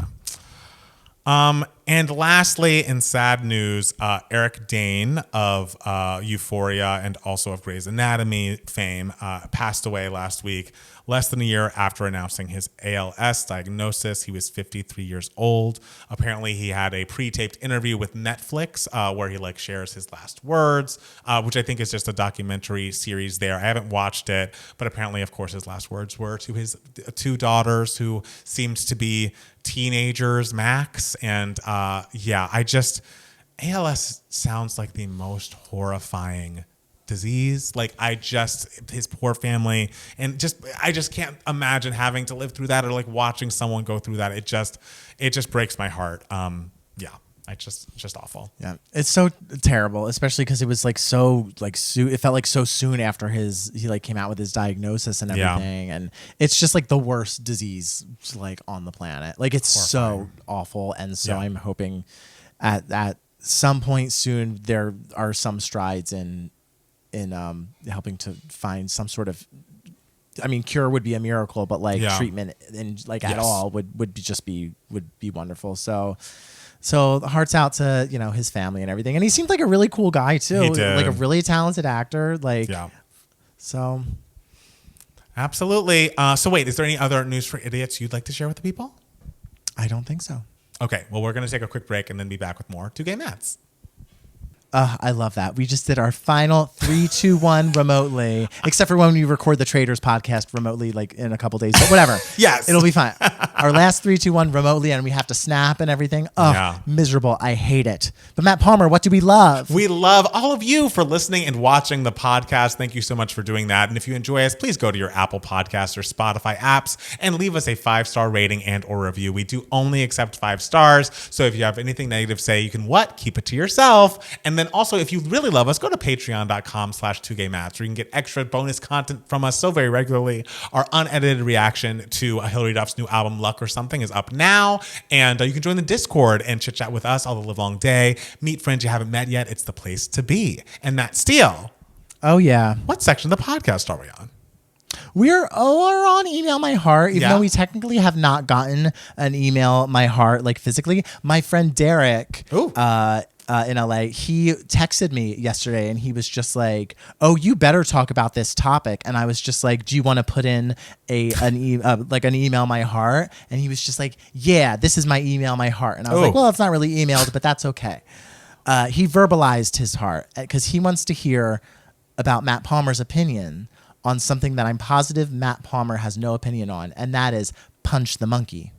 them. And lastly, in sad news, Eric Dane of Euphoria and also of Grey's Anatomy fame passed away last week, less than a year after announcing his ALS diagnosis. He was 53 years old. Apparently, he had a pre-taped interview with Netflix where he shares his last words, which I think is just a documentary series there. I haven't watched it, but apparently, of course, his last words were to his 2 daughters who seems to be teenagers, Max and ALS sounds like the most horrifying disease. His poor family, and I just can't imagine having to live through that or watching someone go through that. It just breaks my heart. It's just awful. Yeah, it's so terrible, especially because it was it felt so soon after he came out with his diagnosis and everything, and it's just the worst disease on the planet. It's horrifying. So awful, and so I'm hoping at some point soon there are some strides in helping to find some sort of I mean, cure would be a miracle, but like Yeah. treatment and like at Yes. all would be wonderful. So hearts out to, you know, his family and everything. And he seemed like a really cool guy too. He did. Like a really talented actor. Like, Yeah. so. Absolutely. So wait, is there any other news for idiots you'd like to share with the people? I don't think so. Okay, well, we're going to take a quick break and then be back with more 2 Gay Mats. I love that. We just did our final 3, 2, 1 remotely, except for when we record the Traders podcast remotely, like in a couple days, but whatever. Yes. It'll be fine. Our last 3, 2, 1 remotely, and we have to snap and everything. Oh, Yeah. miserable. I hate it. But Matt Palmer, what do we love? We love all of you for listening and watching the podcast. Thank you so much for doing that. And if you enjoy us, please go to your Apple Podcasts or Spotify apps and leave us a 5-star rating and or review. We do only accept 5 stars. So if you have anything negative to say, you can keep it to yourself. And then also, if you really love us, go to patreon.com/2gaymats where you can get extra bonus content from us so very regularly. Our unedited reaction to Hilary Duff's new album, Luck or Something, is up now. And you can join the Discord and chit chat with us all the live long day. Meet friends you haven't met yet. It's the place to be. And Matt Steele, Oh, yeah. what section of the podcast are we on? We're on Email My Heart, even Yeah. though we technically have not gotten an Email My Heart, like physically. My friend Derek, Ooh. in LA, he texted me yesterday and he was just like, "Oh, you better talk about this topic." And I was just like, "Do you want to put in an email my heart?" And he was just like, "Yeah, this is my email my heart." And I was like, Ooh. "Well, it's not really emailed, but that's okay." He verbalized his heart because he wants to hear about Matt Palmer's opinion on something that I'm positive Matt Palmer has no opinion on, and that is Punch the Monkey.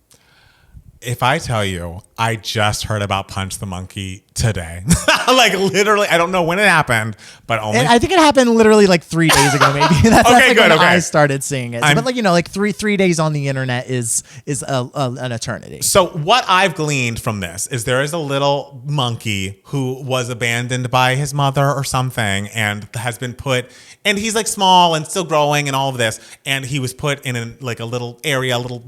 If I tell you, I just heard about Punch the Monkey today. Like literally, I don't know when it happened, but only. And I think it happened literally like 3 days ago, maybe. That's Okay, like good, when okay. I started seeing it. So, I'm- but like, you know, like three days on the internet is an eternity. So what I've gleaned from this is there is a little monkey who was abandoned by his mother or something and has been put, and he's like small and still growing and all of this. And he was put in a little area, a little,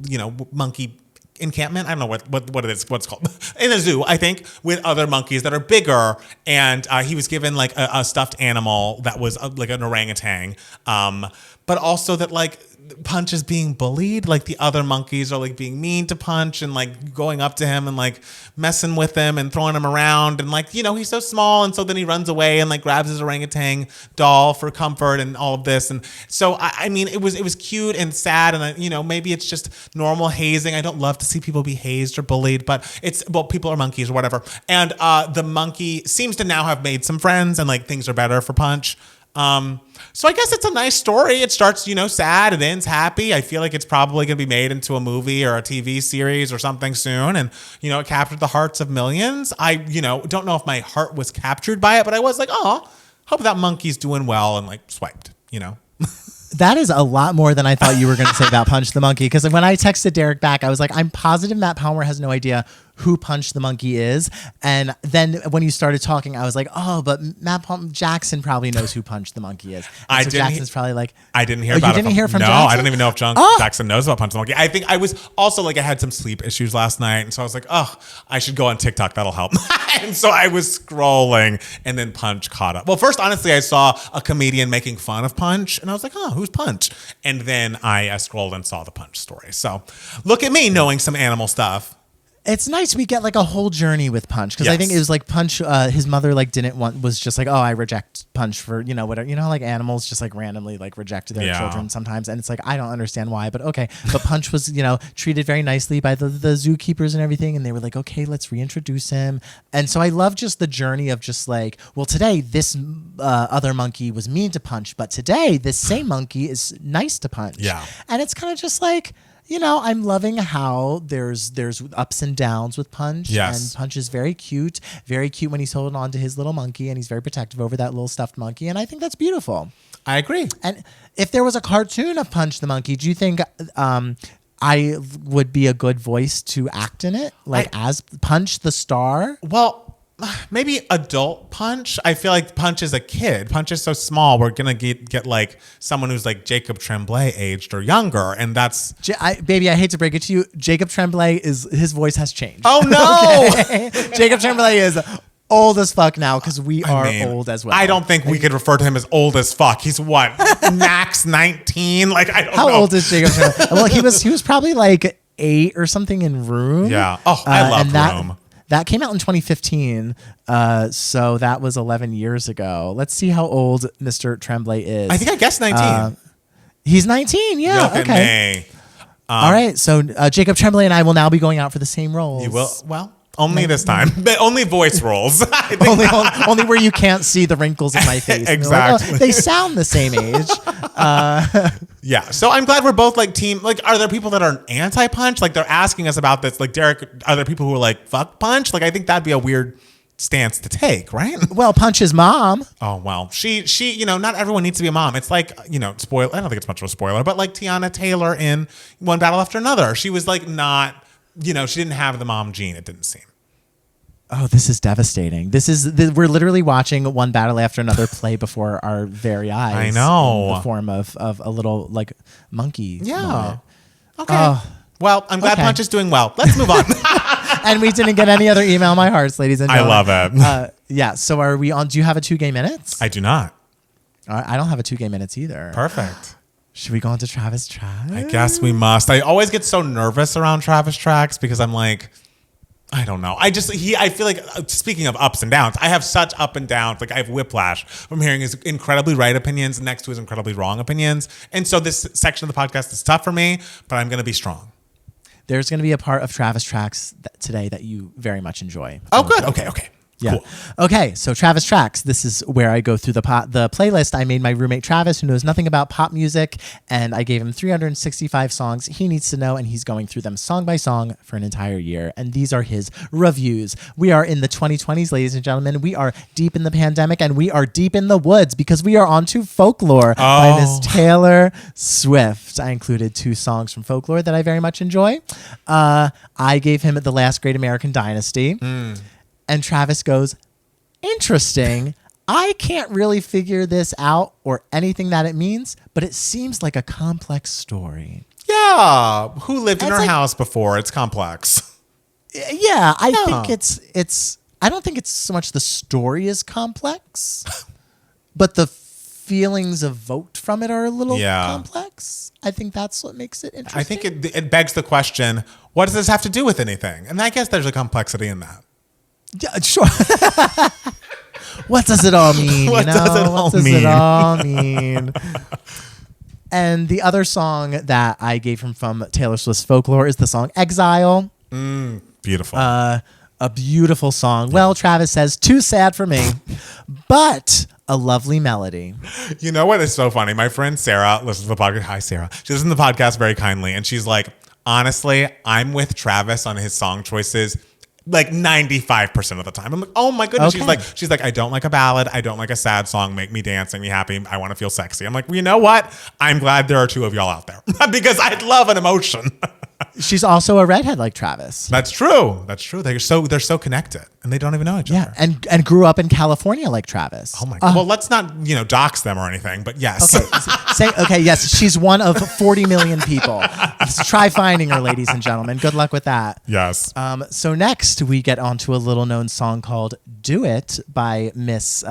monkey encampment. I don't know what it is, what's called, in a zoo, I think, with other monkeys that are bigger. And he was given like a stuffed animal that was like an orangutan. But also that like Punch is being bullied. Like the other monkeys are like being mean to Punch and like going up to him and like messing with him and throwing him around. And like, he's so small. And so then he runs away and like grabs his orangutan doll for comfort and all of this. And so, I mean, it was cute and sad. And, maybe it's just normal hazing. I don't love to see people be hazed or bullied, but people are monkeys or whatever. And the monkey seems to now have made some friends and like things are better for Punch. So I guess it's a nice story. It starts, sad. It ends happy. I feel like it's probably going to be made into a movie or a TV series or something soon. And, it captured the hearts of millions. I, don't know if my heart was captured by it, but I was like, oh, hope that monkey's doing well and like swiped, That is a lot more than I thought you were going to say about Punch the Monkey. Because when I texted Derek back, I was like, I'm positive Matt Palmer has no idea who Punch the Monkey is. And then when you started talking, I was like, oh, but Jackson probably knows who Punch the Monkey is. And Jackson's probably like, I didn't hear oh, about you it. didn't hear from no, Jackson? I don't even know if Jackson knows about Punch the Monkey. I think I was also like, I had some sleep issues last night. And so I was like, oh, I should go on TikTok. That'll help. And so I was scrolling and then Punch caught up. Well, first, honestly, I saw a comedian making fun of Punch and I was like, oh, who's Punch? And then I scrolled and saw the Punch story. So look at me knowing some animal stuff. It's nice we get like a whole journey with Punch because I Yes. think it was like Punch. His mother like was just like, oh, I reject Punch for whatever. How like animals just like randomly like reject their children sometimes, and it's like I don't understand why, but okay. But Punch was treated very nicely by the zookeepers and everything, and they were like, okay, let's reintroduce him. And so I love just the journey of just like, well, today this other monkey was mean to Punch, but today this same monkey is nice to Punch. Yeah, and it's kind of just like. I'm loving how there's ups and downs with Punch. Yes. And Punch is very cute when he's holding on to his little monkey and he's very protective over that little stuffed monkey. And I think that's beautiful. I agree. And if there was a cartoon of Punch the Monkey, do you think I would be a good voice to act in it? Like as Punch the star? Well, maybe adult Punch. I feel like Punch is a kid. Punch is so small. We're gonna get like someone who's like Jacob Tremblay aged or younger, and that's Baby, I hate to break it to you. Jacob Tremblay his voice has changed. oh no. Okay? Jacob Tremblay is old as fuck now because we are old as well. I don't think we could refer to him as old as fuck. He's what, max 19? Like, I don't know. How old is Jacob Tremblay? Well, he was probably like 8 or something in Room. Yeah. Oh, I love Room. That came out in 2015, so that was 11 years ago. Let's see how old Mr. Tremblay is. I think I guessed 19. He's 19, yeah. Look Okay. at me. All right, so Jacob Tremblay and I will now be going out for the same roles. You will? Well, only this time. But only voice roles. only where you can't see the wrinkles in my face. Exactly. Like, oh, they sound the same age. Yeah. So I'm glad we're both like team. Like, are there people that are anti-punch? Like, they're asking us about this. Like, Derek, are there people who are like, fuck punch? Like, I think that'd be a weird stance to take, right? Well, Punch's mom. Oh, well, she, not everyone needs to be a mom. It's like, spoiler. I don't think it's much of a spoiler, but like Tiana Taylor in One Battle After Another. She was like not, she didn't have the mom gene, it didn't seem. Oh, this is devastating. We're literally watching One Battle After Another play before our very eyes. I know. In the form of a little like monkey. Yeah. Moment. Okay. Well, I'm glad Punch is doing well. Let's move on. And we didn't get any other email my hearts, ladies and gentlemen. I love it. Yeah. So are we on? Do you have a 2 gay minutes? I do not. I don't have a 2 gay minutes either. Perfect. Should we go on to Travis Tracks? I guess we must. I always get so nervous around Travis Tracks because I'm like, I don't know. I feel like, speaking of ups and downs, I have such up and downs. Like, I have whiplash from hearing his incredibly right opinions next to his incredibly wrong opinions. And so this section of the podcast is tough for me, but I'm going to be strong. There's going to be a part of Travis Tracks today that you very much enjoy. Oh, good. Okay. Yeah. Cool. Okay, so Travis Tracks. This is where I go through the playlist. I made my roommate Travis, who knows nothing about pop music, and I gave him 365 songs he needs to know, and he's going through them song by song for an entire year. And these are his reviews. We are in the 2020s, ladies and gentlemen. We are deep in the pandemic, and we are deep in the woods because we are on to Folklore by Miss Taylor Swift. I included 2 songs from Folklore that I very much enjoy. I gave him The Last Great American Dynasty. And Travis goes, interesting. I can't really figure this out or anything that it means, but it seems like a complex story. Yeah. Who lived in her like, house before? It's complex. Yeah. I think it's I don't think it's so much the story is complex, but the feelings evoked from it are a little complex. I think that's what makes it interesting. I think it begs the question, what does this have to do with anything? And I guess there's a complexity in that. Yeah, sure. What does it all mean? What does it all mean? And the other song that I gave him from Taylor Swift's Folklore is the song Exile. Beautiful. A beautiful song. Well, Travis says, too sad for me, but a lovely melody. You know what is so funny? My friend Sarah listens to the podcast. Hi, Sarah. She listens to the podcast very kindly. And she's like, honestly, I'm with Travis on his song choices like 95% of the time. I'm like, oh my goodness. Okay. She's like, I don't like a ballad. I don't like a sad song. Make me dance, make me happy. I want to feel sexy. I'm like, well, you know what? I'm glad there are 2 of y'all out there because I'd love an emotion. She's also a redhead like Travis. That's true. They're so connected and they don't even know each other. Yeah, and grew up in California like Travis. Oh my God. Well, let's not, dox them or anything, but yes. Okay, yes, she's one of 40 million people. Let's try finding her, ladies and gentlemen. Good luck with that. Yes. So next we get onto a little known song called "Do It" by Miss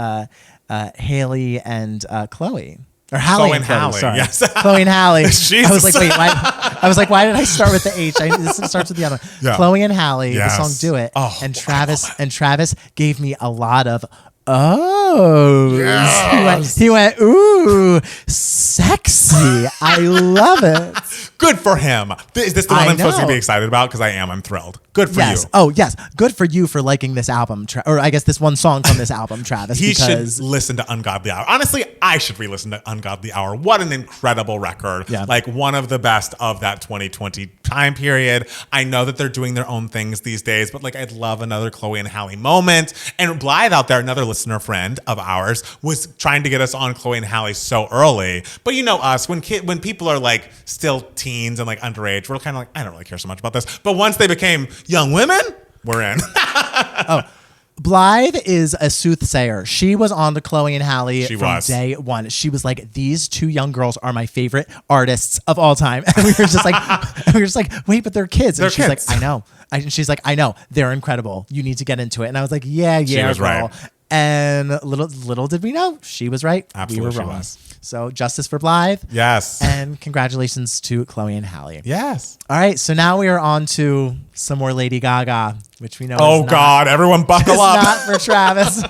Haley and Chloe. Or Hallie and Chloe, sorry. Yes. Chloe and Hallie. Jesus. I was like, wait, why did I start with the H? This starts with the other. Yeah. Chloe and Hallie, Yes. the song "Do It," Oh, and Travis gave me a lot of Yes. He went, ooh, sexy. I love it. Good for him. Is this the one I'm supposed to know. be excited about? Because I am. I'm thrilled. Good for Yes. you. Oh, yes. Good for you for liking this album, or I guess this one song from this album, Travis. He because should listen to Ungodly Hour. Honestly, I should re-listen to Ungodly Hour. What an incredible record. Yeah. Like one of the best of that 2020 time period. I know that they're doing their own things these days, but like I'd love another Chloe and Hallie moment. And Blythe out there, another listener friend of ours, was trying to get us on Chloe and Hallie so early. But you know us, when people are like still teens and like underage, we're kind of like, I don't really care so much about this. But once they became young women, we're in. Blythe is a soothsayer. She was on the Chloe and Halle from was. day one. She was like, these two young girls are my favorite artists of all time. And we were just like, wait, but they're kids. And They're she's kids. like, I know. And she's like, I know. They're incredible. You need to get into it. And I was like, yeah, She was girl. right. And little did we know, she was right. Absolutely, we were she wrong. was. So justice for Blythe. Yes. And congratulations to Chloe and Halle. Yes. All right, so now we are on to some more Lady Gaga, which we know Oh, is God. Everyone buckle not, up. not for Travis.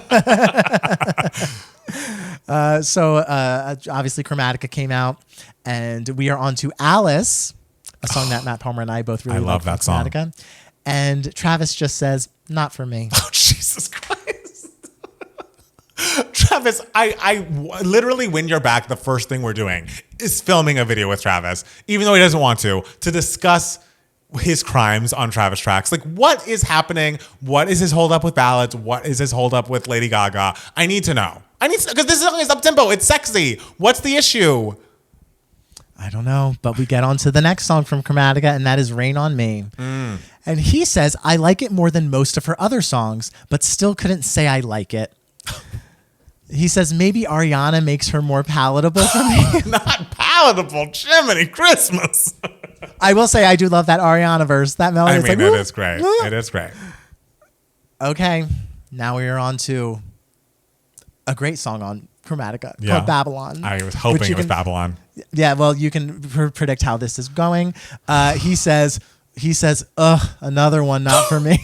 Obviously Chromatica came out, and we are on to Alice, a song that Matt Palmer and I both really love from that song. Chromatica. And Travis just says, not for me. Oh, Jesus Christ. Travis, I literally, when you're back, the first thing we're doing is filming a video with Travis, even though he doesn't want to discuss his crimes on Travis tracks. Like, what is happening? What is his hold up with ballads? What is his hold up with Lady Gaga? I need to know. Because this song is up tempo. It's sexy. What's the issue? I don't know, but we get on to the next song from Chromatica, and that is Rain on Me. And he says, I like it more than most of her other songs, but still couldn't say I like it. He says, maybe Ariana makes her more palatable for me. Not palatable. Jiminy Christmas. I will say I do love that Ariana verse. That melody is like, it is great. woo. It is great. Okay, now we are on to a great song on Chromatica called Babylon. I was hoping it was Babylon. Yeah, well, you can predict how this is going. He says, ugh, another one, not for me.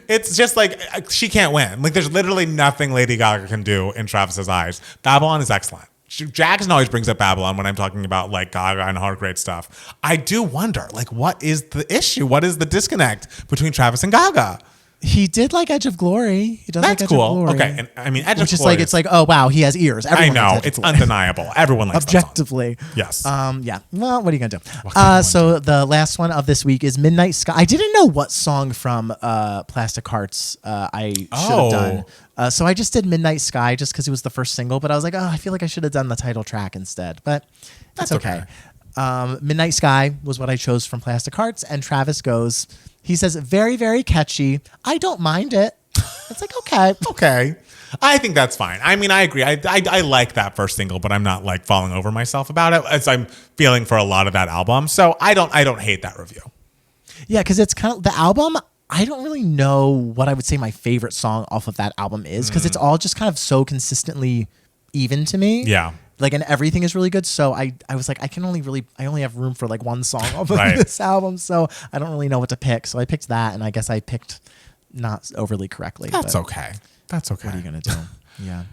It's just like she can't win. Like, there's literally nothing Lady Gaga can do in Travis's eyes. Babylon is excellent. Jackson always brings up Babylon when I'm talking about like Gaga and hard great stuff. I do wonder, like, what is the issue? What is the disconnect between Travis and Gaga? He did like Edge of Glory. He does That's like Edge cool. of Glory. Okay, and I mean, Edge Which of is Glory like, it's like, oh wow, he has ears. I Everyone know, likes Edge of it's Glory. undeniable. Everyone likes that song. Objectively. Yes. Yeah. Well, what are you gonna do? can you So the last one of this week is Midnight Sky. I didn't know what song from Plastic Hearts I should have done. So I just did Midnight Sky just because it was the first single. But I was like, oh, I feel like I should have done the title track instead. But that's okay. Midnight Sky was what I chose from Plastic Hearts, and Travis goes. He says, very, very catchy. I don't mind it. It's like, okay. Okay. I think that's fine. I mean, I agree. I like that first single, but I'm not like falling over myself about it as I'm feeling for a lot of that album. So I don't hate that review. Yeah, because it's kind of the album. I don't really know what I would say my favorite song off of that album is because it's all just kind of so consistently even to me. Yeah. Like, and everything is really good. So I was like, I only have room for like one song off of Right. this album. So I don't really know what to pick. So I picked that, and I guess I picked not overly correctly. That's but okay. That's okay. What are you going to do? Yeah.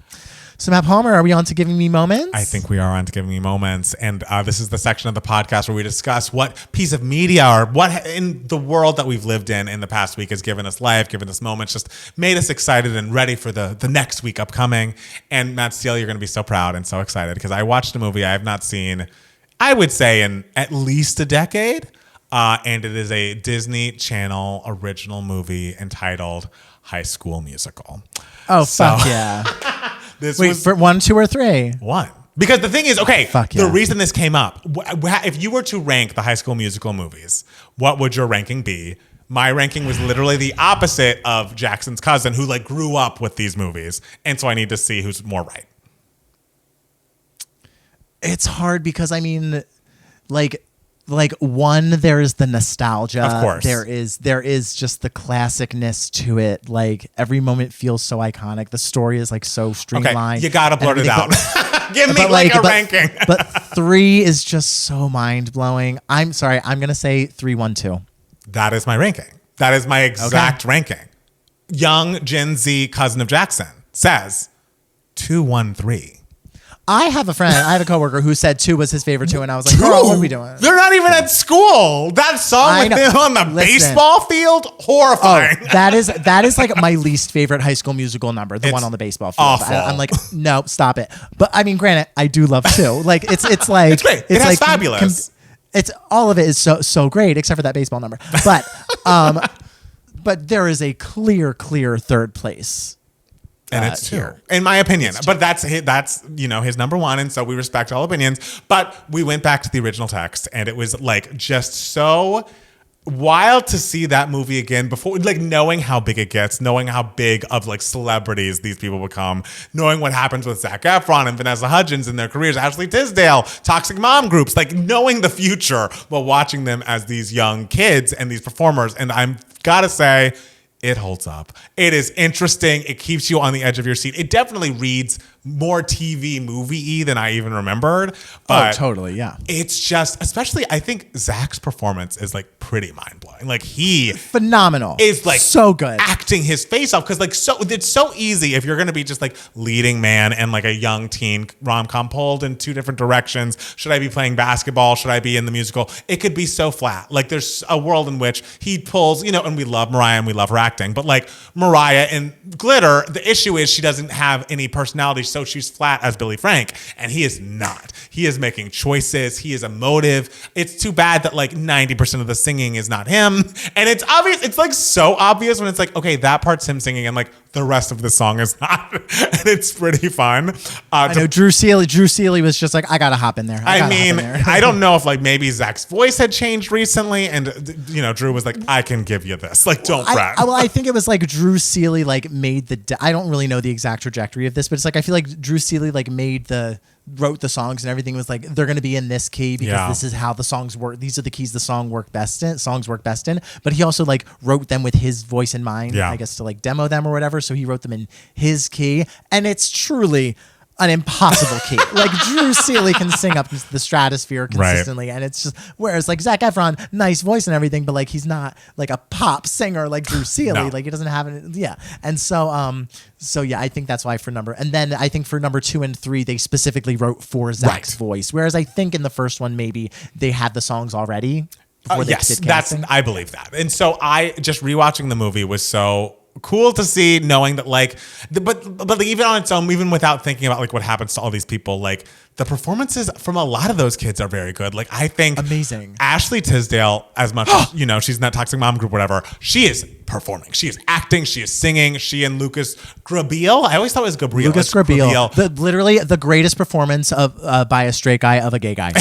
So Matt Palmer, are we on to Giving Me Moments? I think we are on to Giving Me Moments. And this is the section of the podcast where we discuss what piece of media or what in the world that we've lived in the past week has given us life, given us moments, just made us excited and ready for the next week upcoming. And Matt Steele, you're going to be so proud and so excited because I watched a movie I have not seen, I would say, in at least a decade. And it is a Disney Channel original movie entitled High School Musical. Oh, fuck yeah. This Wait, was for 1, 2, or 3? 1. Because the thing is, okay, Fuck the yeah. reason this came up, if you were to rank the High School Musical movies, what would your ranking be? My ranking was literally the opposite of Jackson's cousin, who like grew up with these movies. And so I need to see who's more right. It's hard because, I mean, like 1, there is the nostalgia. Of course. There is just the classicness to it. Like, every moment feels so iconic. The story is like so streamlined. Okay, you gotta blurt it out. But, Give me like a ranking. But 3 is just so mind-blowing. I'm sorry, I'm going to say 3, 1, 2. That is my ranking. That is my exact ranking. Young Gen Z cousin of Jackson says 2, 1, 3. I have a coworker who said 2 was his favorite 2, and I was like, girl, what are we doing? They're not even at school. That song with them on the baseball field, horrifying. Oh, that is like my least favorite High School Musical number, the one on the baseball field. Awful. I'm like, no, stop it. But I mean, granted, I do love 2. Like, it's like it's great. It has like fabulous. It's all of it is so great except for that baseball number. But but there is a clear third place. And it's 2, in my opinion. But that's his number 1, and so we respect all opinions. But we went back to the original text, and it was like just so wild to see that movie again before, like knowing how big it gets, knowing how big of like celebrities these people become, knowing what happens with Zac Efron and Vanessa Hudgens in their careers, Ashley Tisdale, toxic mom groups, like knowing the future while watching them as these young kids and these performers. And I'm gotta say, it holds up. It is interesting. It keeps you on the edge of your seat. It definitely reads more TV movie-y than I even remembered. But totally, yeah. It's just, especially, I think Zach's performance is like pretty mind-blowing. Like he phenomenal. Is like so good acting his face off, because like it's so easy if you're gonna be just like leading man and like a young teen rom-com pulled in two different directions. Should I be playing basketball? Should I be in the musical? It could be so flat. Like there's a world in which he pulls, and we love Mariah and we love her acting, but like Mariah in Glitter, the issue is she doesn't have any personality, so she's flat as Billy Frank, and he is not. He is making choices. He is emotive. It's too bad that like 90% of the singing is not him, and it's obvious. It's like so obvious when it's like, okay, that part's him singing, and like the rest of the song is not, and it's pretty fun. I know Drew Seeley was just like, I gotta hop in there. I mean, I don't know if like maybe Zach's voice had changed recently, and Drew was like, I can give you this. Like, don't fret. I think it was like Drew Seeley like made I don't really know the exact trajectory of this, but it's like I feel like Drew Seeley like wrote the songs and everything was like, they're going to be in this key because this is how the songs work. These are the keys the songs work best in. But he also like wrote them with his voice in mind, I guess, to like demo them or whatever. So he wrote them in his key, and it's truly an impossible key. Like Drew Seeley can sing up the stratosphere consistently, and it's just, whereas like Zac Efron, nice voice and everything, but like he's not like a pop singer like Drew Seeley. No. Like he doesn't have it. Yeah. And so I think that's why and then I think for number 2 and 3 they specifically wrote for Zach's voice, whereas I think in the first one maybe they had the songs already. Yes, I believe that. And so I just rewatching the movie was so cool to see, knowing that like, but even on its own, even without thinking about like what happens to all these people, like the performances from a lot of those kids are very good. Like I think amazing. Ashley Tisdale, as much as she's in that toxic mom group, whatever, she is performing, she is acting, she is singing. She and Lucas Grabeel, I always thought it was Gabriel. Lucas Grabeel, literally the greatest performance of by a straight guy of a gay guy.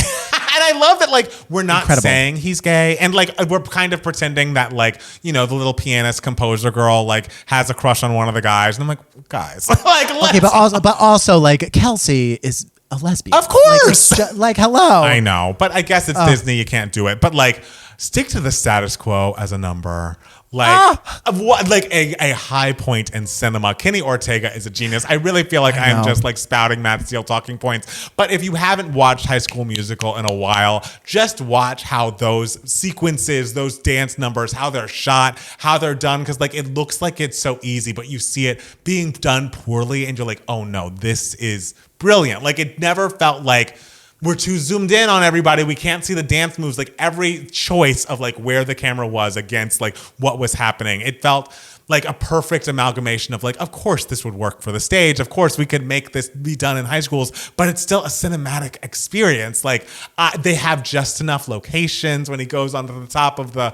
And I love that, like, we're not saying he's gay, and like we're kind of pretending that, like, the little pianist composer girl like has a crush on one of the guys, and I'm like, guys, like, okay, but also like Kelsey is a lesbian, of course. Like hello, I know, but I guess it's Disney, you can't do it. But like, stick to the status quo as a number. Like like a high point in cinema. Kenny Ortega is a genius. I really feel like I'm just like spouting Matt Steele talking points. But if you haven't watched High School Musical in a while, just watch how those sequences, those dance numbers, how they're shot, how they're done. Because like it looks like it's so easy, but you see it being done poorly, and you're like, oh no, this is brilliant. Like it never felt like we're too zoomed in on everybody. We can't see the dance moves. Like every choice of like where the camera was against like what was happening. It felt like a perfect amalgamation of like, of course this would work for the stage. Of course we could make this be done in high schools, but it's still a cinematic experience. Like they have just enough locations when he goes onto the top of the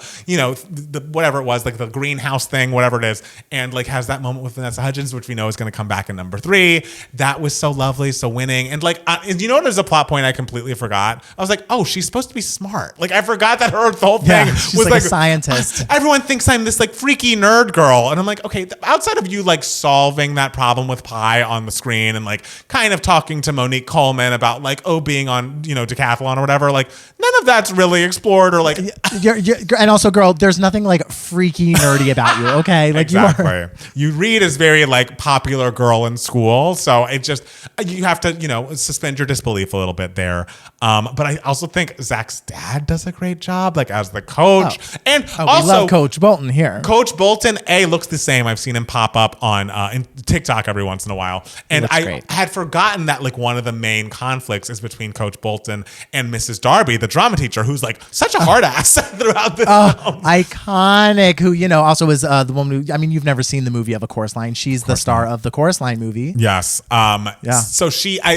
whatever it was, like the greenhouse thing, whatever it is, and like has that moment with Vanessa Hudgens, which we know is going to come back in number 3. That was so lovely, so winning. And like, there's a plot point I completely forgot. I was like, oh, she's supposed to be smart. Like I forgot that her whole thing was like a scientist. Everyone thinks I'm this like freaky nerd girl. And I'm like, okay, outside of you like solving that problem with pie on the screen and like kind of talking to Monique Coleman about like, being on, Decathlon or whatever, like none of that's really explored or like. And also, girl, there's nothing like freaky nerdy about you, okay? Like exactly. You read as very like popular girl in school. So it just, you have to, suspend your disbelief a little bit there. But I also think Zach's dad does a great job, like as the coach. And also, we love Coach Bolton here. Coach Bolton, looks the same. I've seen him pop up on in TikTok every once in a while. And I had forgotten that like one of the main conflicts is between Coach Bolton and Mrs. Darby, the drama teacher, who's like such a hard ass throughout the film. Iconic, who, also is the woman who, I mean, you've never seen the movie of A Chorus Line. She's the star of the Chorus Line movie. Yes. So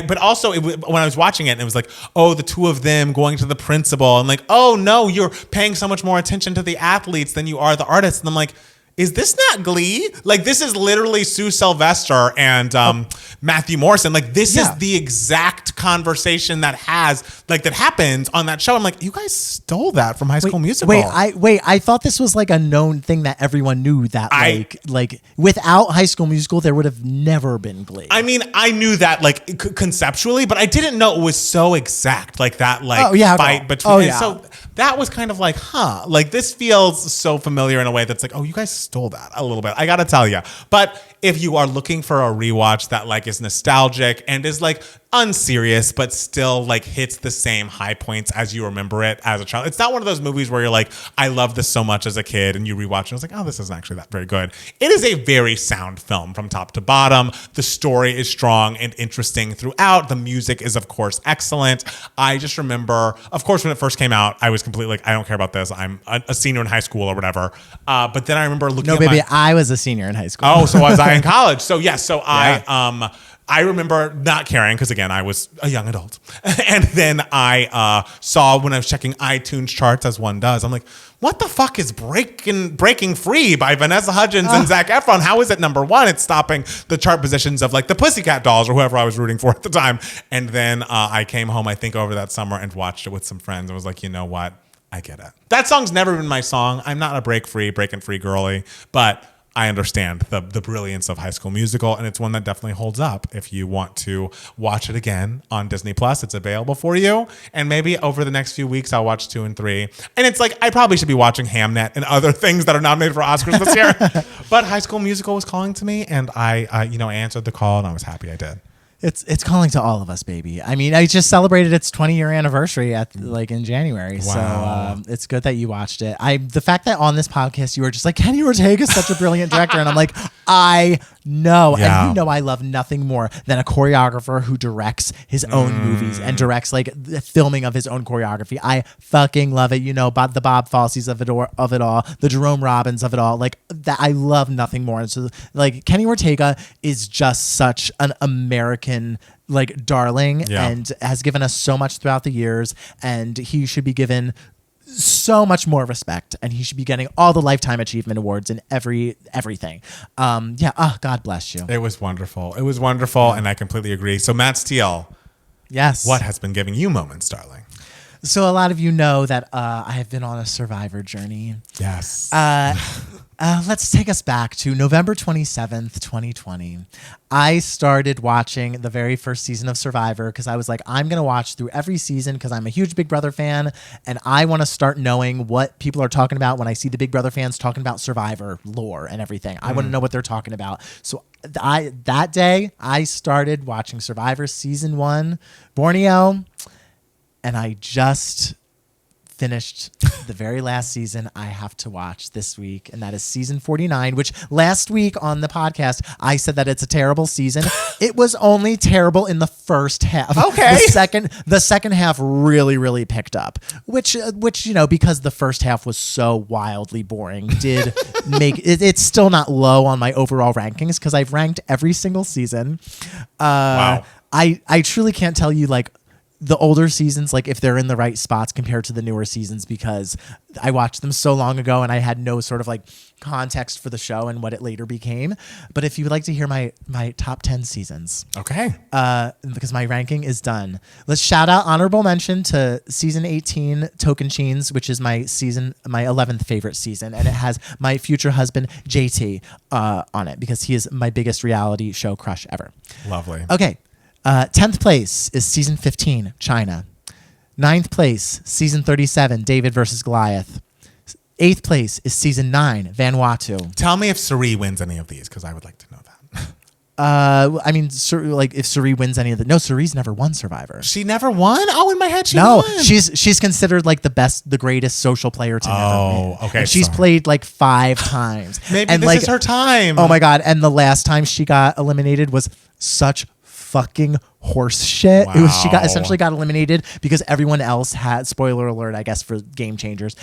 but also when I was watching it, it was like, the two of them going to the principal and like, oh no, you're paying so much more attention to the athletes than you are the artists. And I'm like, is this not Glee? Like, this is literally Sue Sylvester and Matthew Morrison. Like, this is the exact conversation that happens on that show. I'm like, you guys stole that from High School Musical. I thought this was like a known thing that everyone knew that like without High School Musical, there would have never been Glee. I mean, I knew that like conceptually, but I didn't know it was so exact, like that fight between. So that was kind of like, like this feels so familiar in a way that's like, oh, you guys stole that a little bit. I gotta tell you. But if you are looking for a rewatch that like is nostalgic and is like unserious, but still like hits the same high points as you remember it as a child. It's not one of those movies where you're like, I love this so much as a kid, and you rewatch it and I was like, oh, this isn't actually that very good. It is a very sound film from top to bottom. The story is strong and interesting throughout. The music is, of course, excellent. I just remember, of course, when it first came out, I was completely like, I don't care about this. I'm a senior in high school or whatever. But then I remember looking I was a senior in high school. Oh, so was I in college. So yes, I remember not caring because, again, I was a young adult. And then I saw when I was checking iTunes charts, as one does, I'm like, what the fuck is Breaking Free by Vanessa Hudgens and Zac Efron? How is it number one? It's stopping the chart positions of like the Pussycat Dolls or whoever I was rooting for at the time. And then I came home, I think, over that summer and watched it with some friends and was like, you know what? I get it. That song's never been my song. I'm not a Breaking Free girly, but I understand the brilliance of High School Musical, and it's one that definitely holds up. If you want to watch it again on Disney Plus, it's available for you. And maybe over the next few weeks, I'll watch 2 and 3. And it's like, I probably should be watching Hamnet and other things that are nominated for Oscars this year. But High School Musical was calling to me, and I answered the call, and I was happy I did. It's calling to all of us, baby. I mean, I just celebrated its 20-year anniversary in January. Wow. So it's good that you watched it. The fact that on this podcast you were just like, Kenny Ortega is such a brilliant director, and I'm like, I know. Yeah. And I love nothing more than a choreographer who directs his own movies and directs like the filming of his own choreography. I fucking love it. The Bob Fosse's of it all, the Jerome Robbins of it all. Like that, I love nothing more. And so like Kenny Ortega is just such an American like darling and has given us so much throughout the years, and he should be given so much more respect, and he should be getting all the Lifetime Achievement Awards in everything. God bless you. It was wonderful. And I completely agree. So Matt Steele, yes, what has been giving you moments, darling? So a lot of you know that I have been on a Survivor journey. Yes. Let's take us back to November 27th, 2020. I started watching the very first season of Survivor because I was like, I'm going to watch through every season because I'm a huge Big Brother fan, and I want to start knowing what people are talking about when I see the Big Brother fans talking about Survivor lore and everything. I want to know what they're talking about. So that day, I started watching Survivor Season 1, Borneo, and I just finished the very last season I have to watch this week, and that is season 49, which last week on the podcast I said that it's a terrible season. It was only terrible in the first half. Okay. The second half really picked up, which because the first half was so wildly boring, did make it's still not low on my overall rankings because I've ranked every single season. Wow. I truly can't tell you like the older seasons, like if they're in the right spots compared to the newer seasons, because I watched them so long ago and I had no sort of like context for the show and what it later became. But if you would like to hear my top 10 seasons, okay, because my ranking is done, let's shout out honorable mention to season 18 Tocantins, which is my 11th favorite season, and it has my future husband JT on it because he is my biggest reality show crush ever. Lovely. Okay. 10th place is season 15, China. 9th place, season 37, David versus Goliath. 8th place is season 9, Vanuatu. Tell me if Suri wins any of these, because I would like to know that. If Suri wins any of the... No, Suri's never won Survivor. She never won? Oh, in my head she won. No, she's considered like the greatest social player to never win. Okay. And she's played like 5 times. Maybe this is her time. Oh my God. And the last time she got eliminated was such fucking horse shit. Wow. It was, she essentially got eliminated because everyone else had, spoiler alert, I guess, for Game Changers.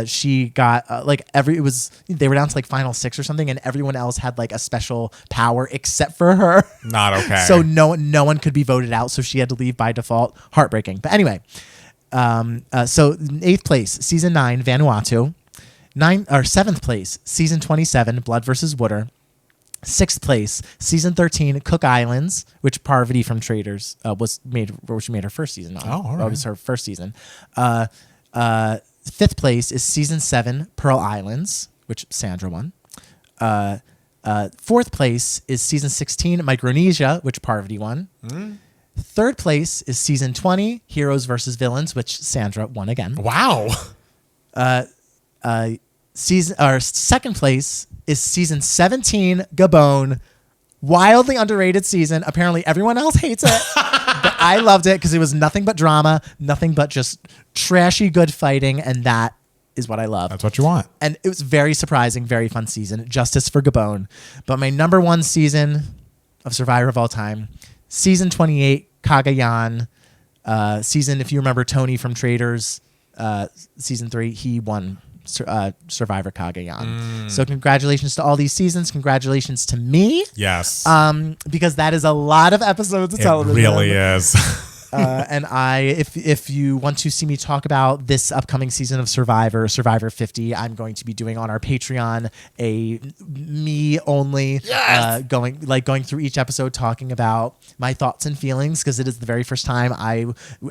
She got they were down to like final 6 or something, and everyone else had like a special power except for her. Not okay. So no one could be voted out, so she had to leave by default. Heartbreaking. But anyway, so 8th place, season 9, Vanuatu. Seventh place, season 27, Blood versus Water. Sixth place, season 13, Cook Islands, which Parvati from Traders where she made her first season on. Oh, all right. That was her first season. Fifth place is season 7, Pearl Islands, which Sandra won. Fourth place is season 16, Micronesia, which Parvati won. Third place is season 20, Heroes versus Villains, which Sandra won again. Wow. Second place is season 17, Gabon. Wildly underrated season. Apparently everyone else hates it. But I loved it because it was nothing but drama, nothing but just trashy good fighting, and that is what I love. That's what you want. And it was very surprising, very fun season. Justice for Gabon. But my number one season of Survivor of all time, season 28, Cagayan. Season, if you remember Tony from Traders, season 3, he won Survivor Cagayan. So congratulations to all these seasons. Congratulations to me. Yes. Because that is a lot of episodes of television. It really is. And if you want to see me talk about this upcoming season of Survivor 50, I'm going to be doing on our Patreon a me only going through each episode, talking about my thoughts and feelings, because it is the very first time I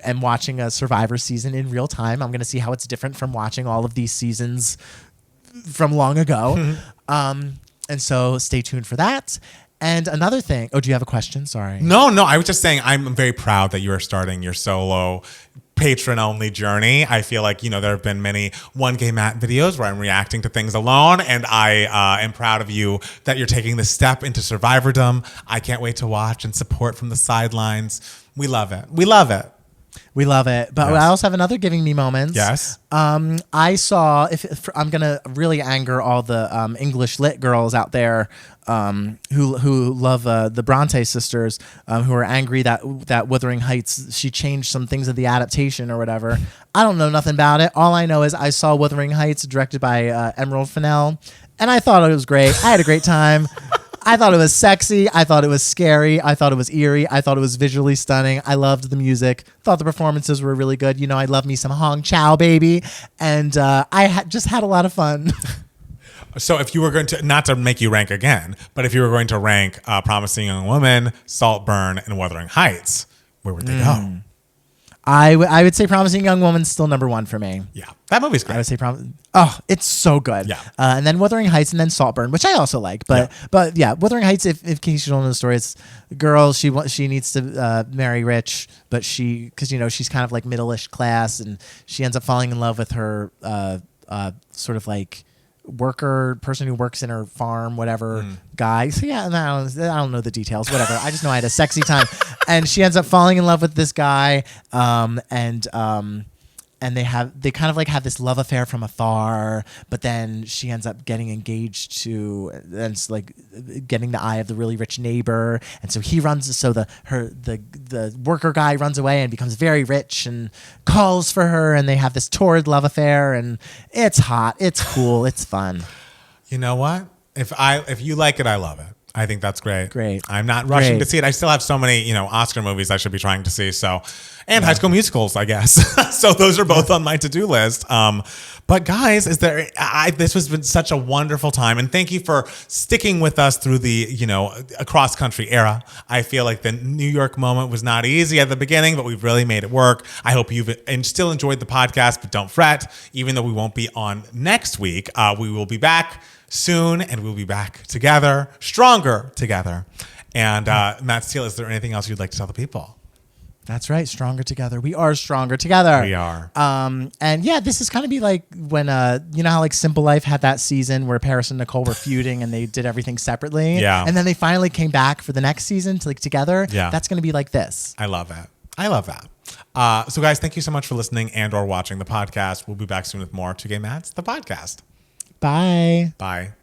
am watching a Survivor season in real time. I'm going to see how it's different from watching all of these seasons from long ago. And so stay tuned for that. And another thing. Oh, do you have a question? Sorry. No. I was just saying I'm very proud that you are starting your solo patron-only journey. I feel like, there have been many One Gay Matt videos where I'm reacting to things alone, and I am proud of you that you're taking this step into survivordom. I can't wait to watch and support from the sidelines. We love it. We love it. We love it. But Yes. I also have another giving me moments. Yes. I saw, if I'm going to really anger all the English lit girls out there who love the Bronte sisters, who are angry that Wuthering Heights, she changed some things of the adaptation or whatever. I don't know nothing about it. All I know is I saw Wuthering Heights directed by Emerald Fennell, and I thought it was great. I had a great time. I thought it was sexy. I thought it was scary. I thought it was eerie. I thought it was visually stunning. I loved the music. Thought the performances were really good. I love me some Hong Chow, baby. And I just had a lot of fun. So if you were going to, not to make you rank again, but if you were going to rank Promising Young Woman, Saltburn, and Wuthering Heights, where would they go? I would say Promising Young Woman's still number one for me. Yeah, that movie's great. I would say it's so good. Yeah. And then Wuthering Heights, and then Saltburn, which I also like. But Wuthering Heights, if in case you don't know the story, it's a girl, she needs to marry rich, but because she's kind of like middle-ish class, and she ends up falling in love with her sort of like person who works in her farm, whatever guy. So and I don't know the details, whatever. I just know I had a sexy time. And she ends up falling in love with this guy, and they kind of like have this love affair from afar, but then she ends up getting engaged to, and it's like getting the eye of the really rich neighbor, and so the worker guy runs away and becomes very rich and calls for her, and they have this torrid love affair, and it's hot, it's cool, it's fun. You know what? If you like it, I love it. I think that's great. Great. I'm not rushing to see it. I still have so many, Oscar movies I should be trying to see. So, and High School Musicals, I guess. So those are both on my to-do list. But guys, this has been such a wonderful time, and thank you for sticking with us through the, cross country era. I feel like the New York moment was not easy at the beginning, but we've really made it work. I hope you've still enjoyed the podcast, but don't fret. Even though we won't be on next week, we will be back soon, and we'll be back together, stronger together. And Matt Steele, is there anything else you'd like to tell the people? That's right. Stronger together. We are stronger together. We are. And this is kind of be like when, you know how like Simple Life had that season where Paris and Nicole were feuding and they did everything separately. Yeah. And then they finally came back for the next season to together. Yeah. That's going to be like this. I love that. So guys, thank you so much for listening and or watching the podcast. We'll be back soon with more 2 Gay Mats, the podcast. Bye. Bye.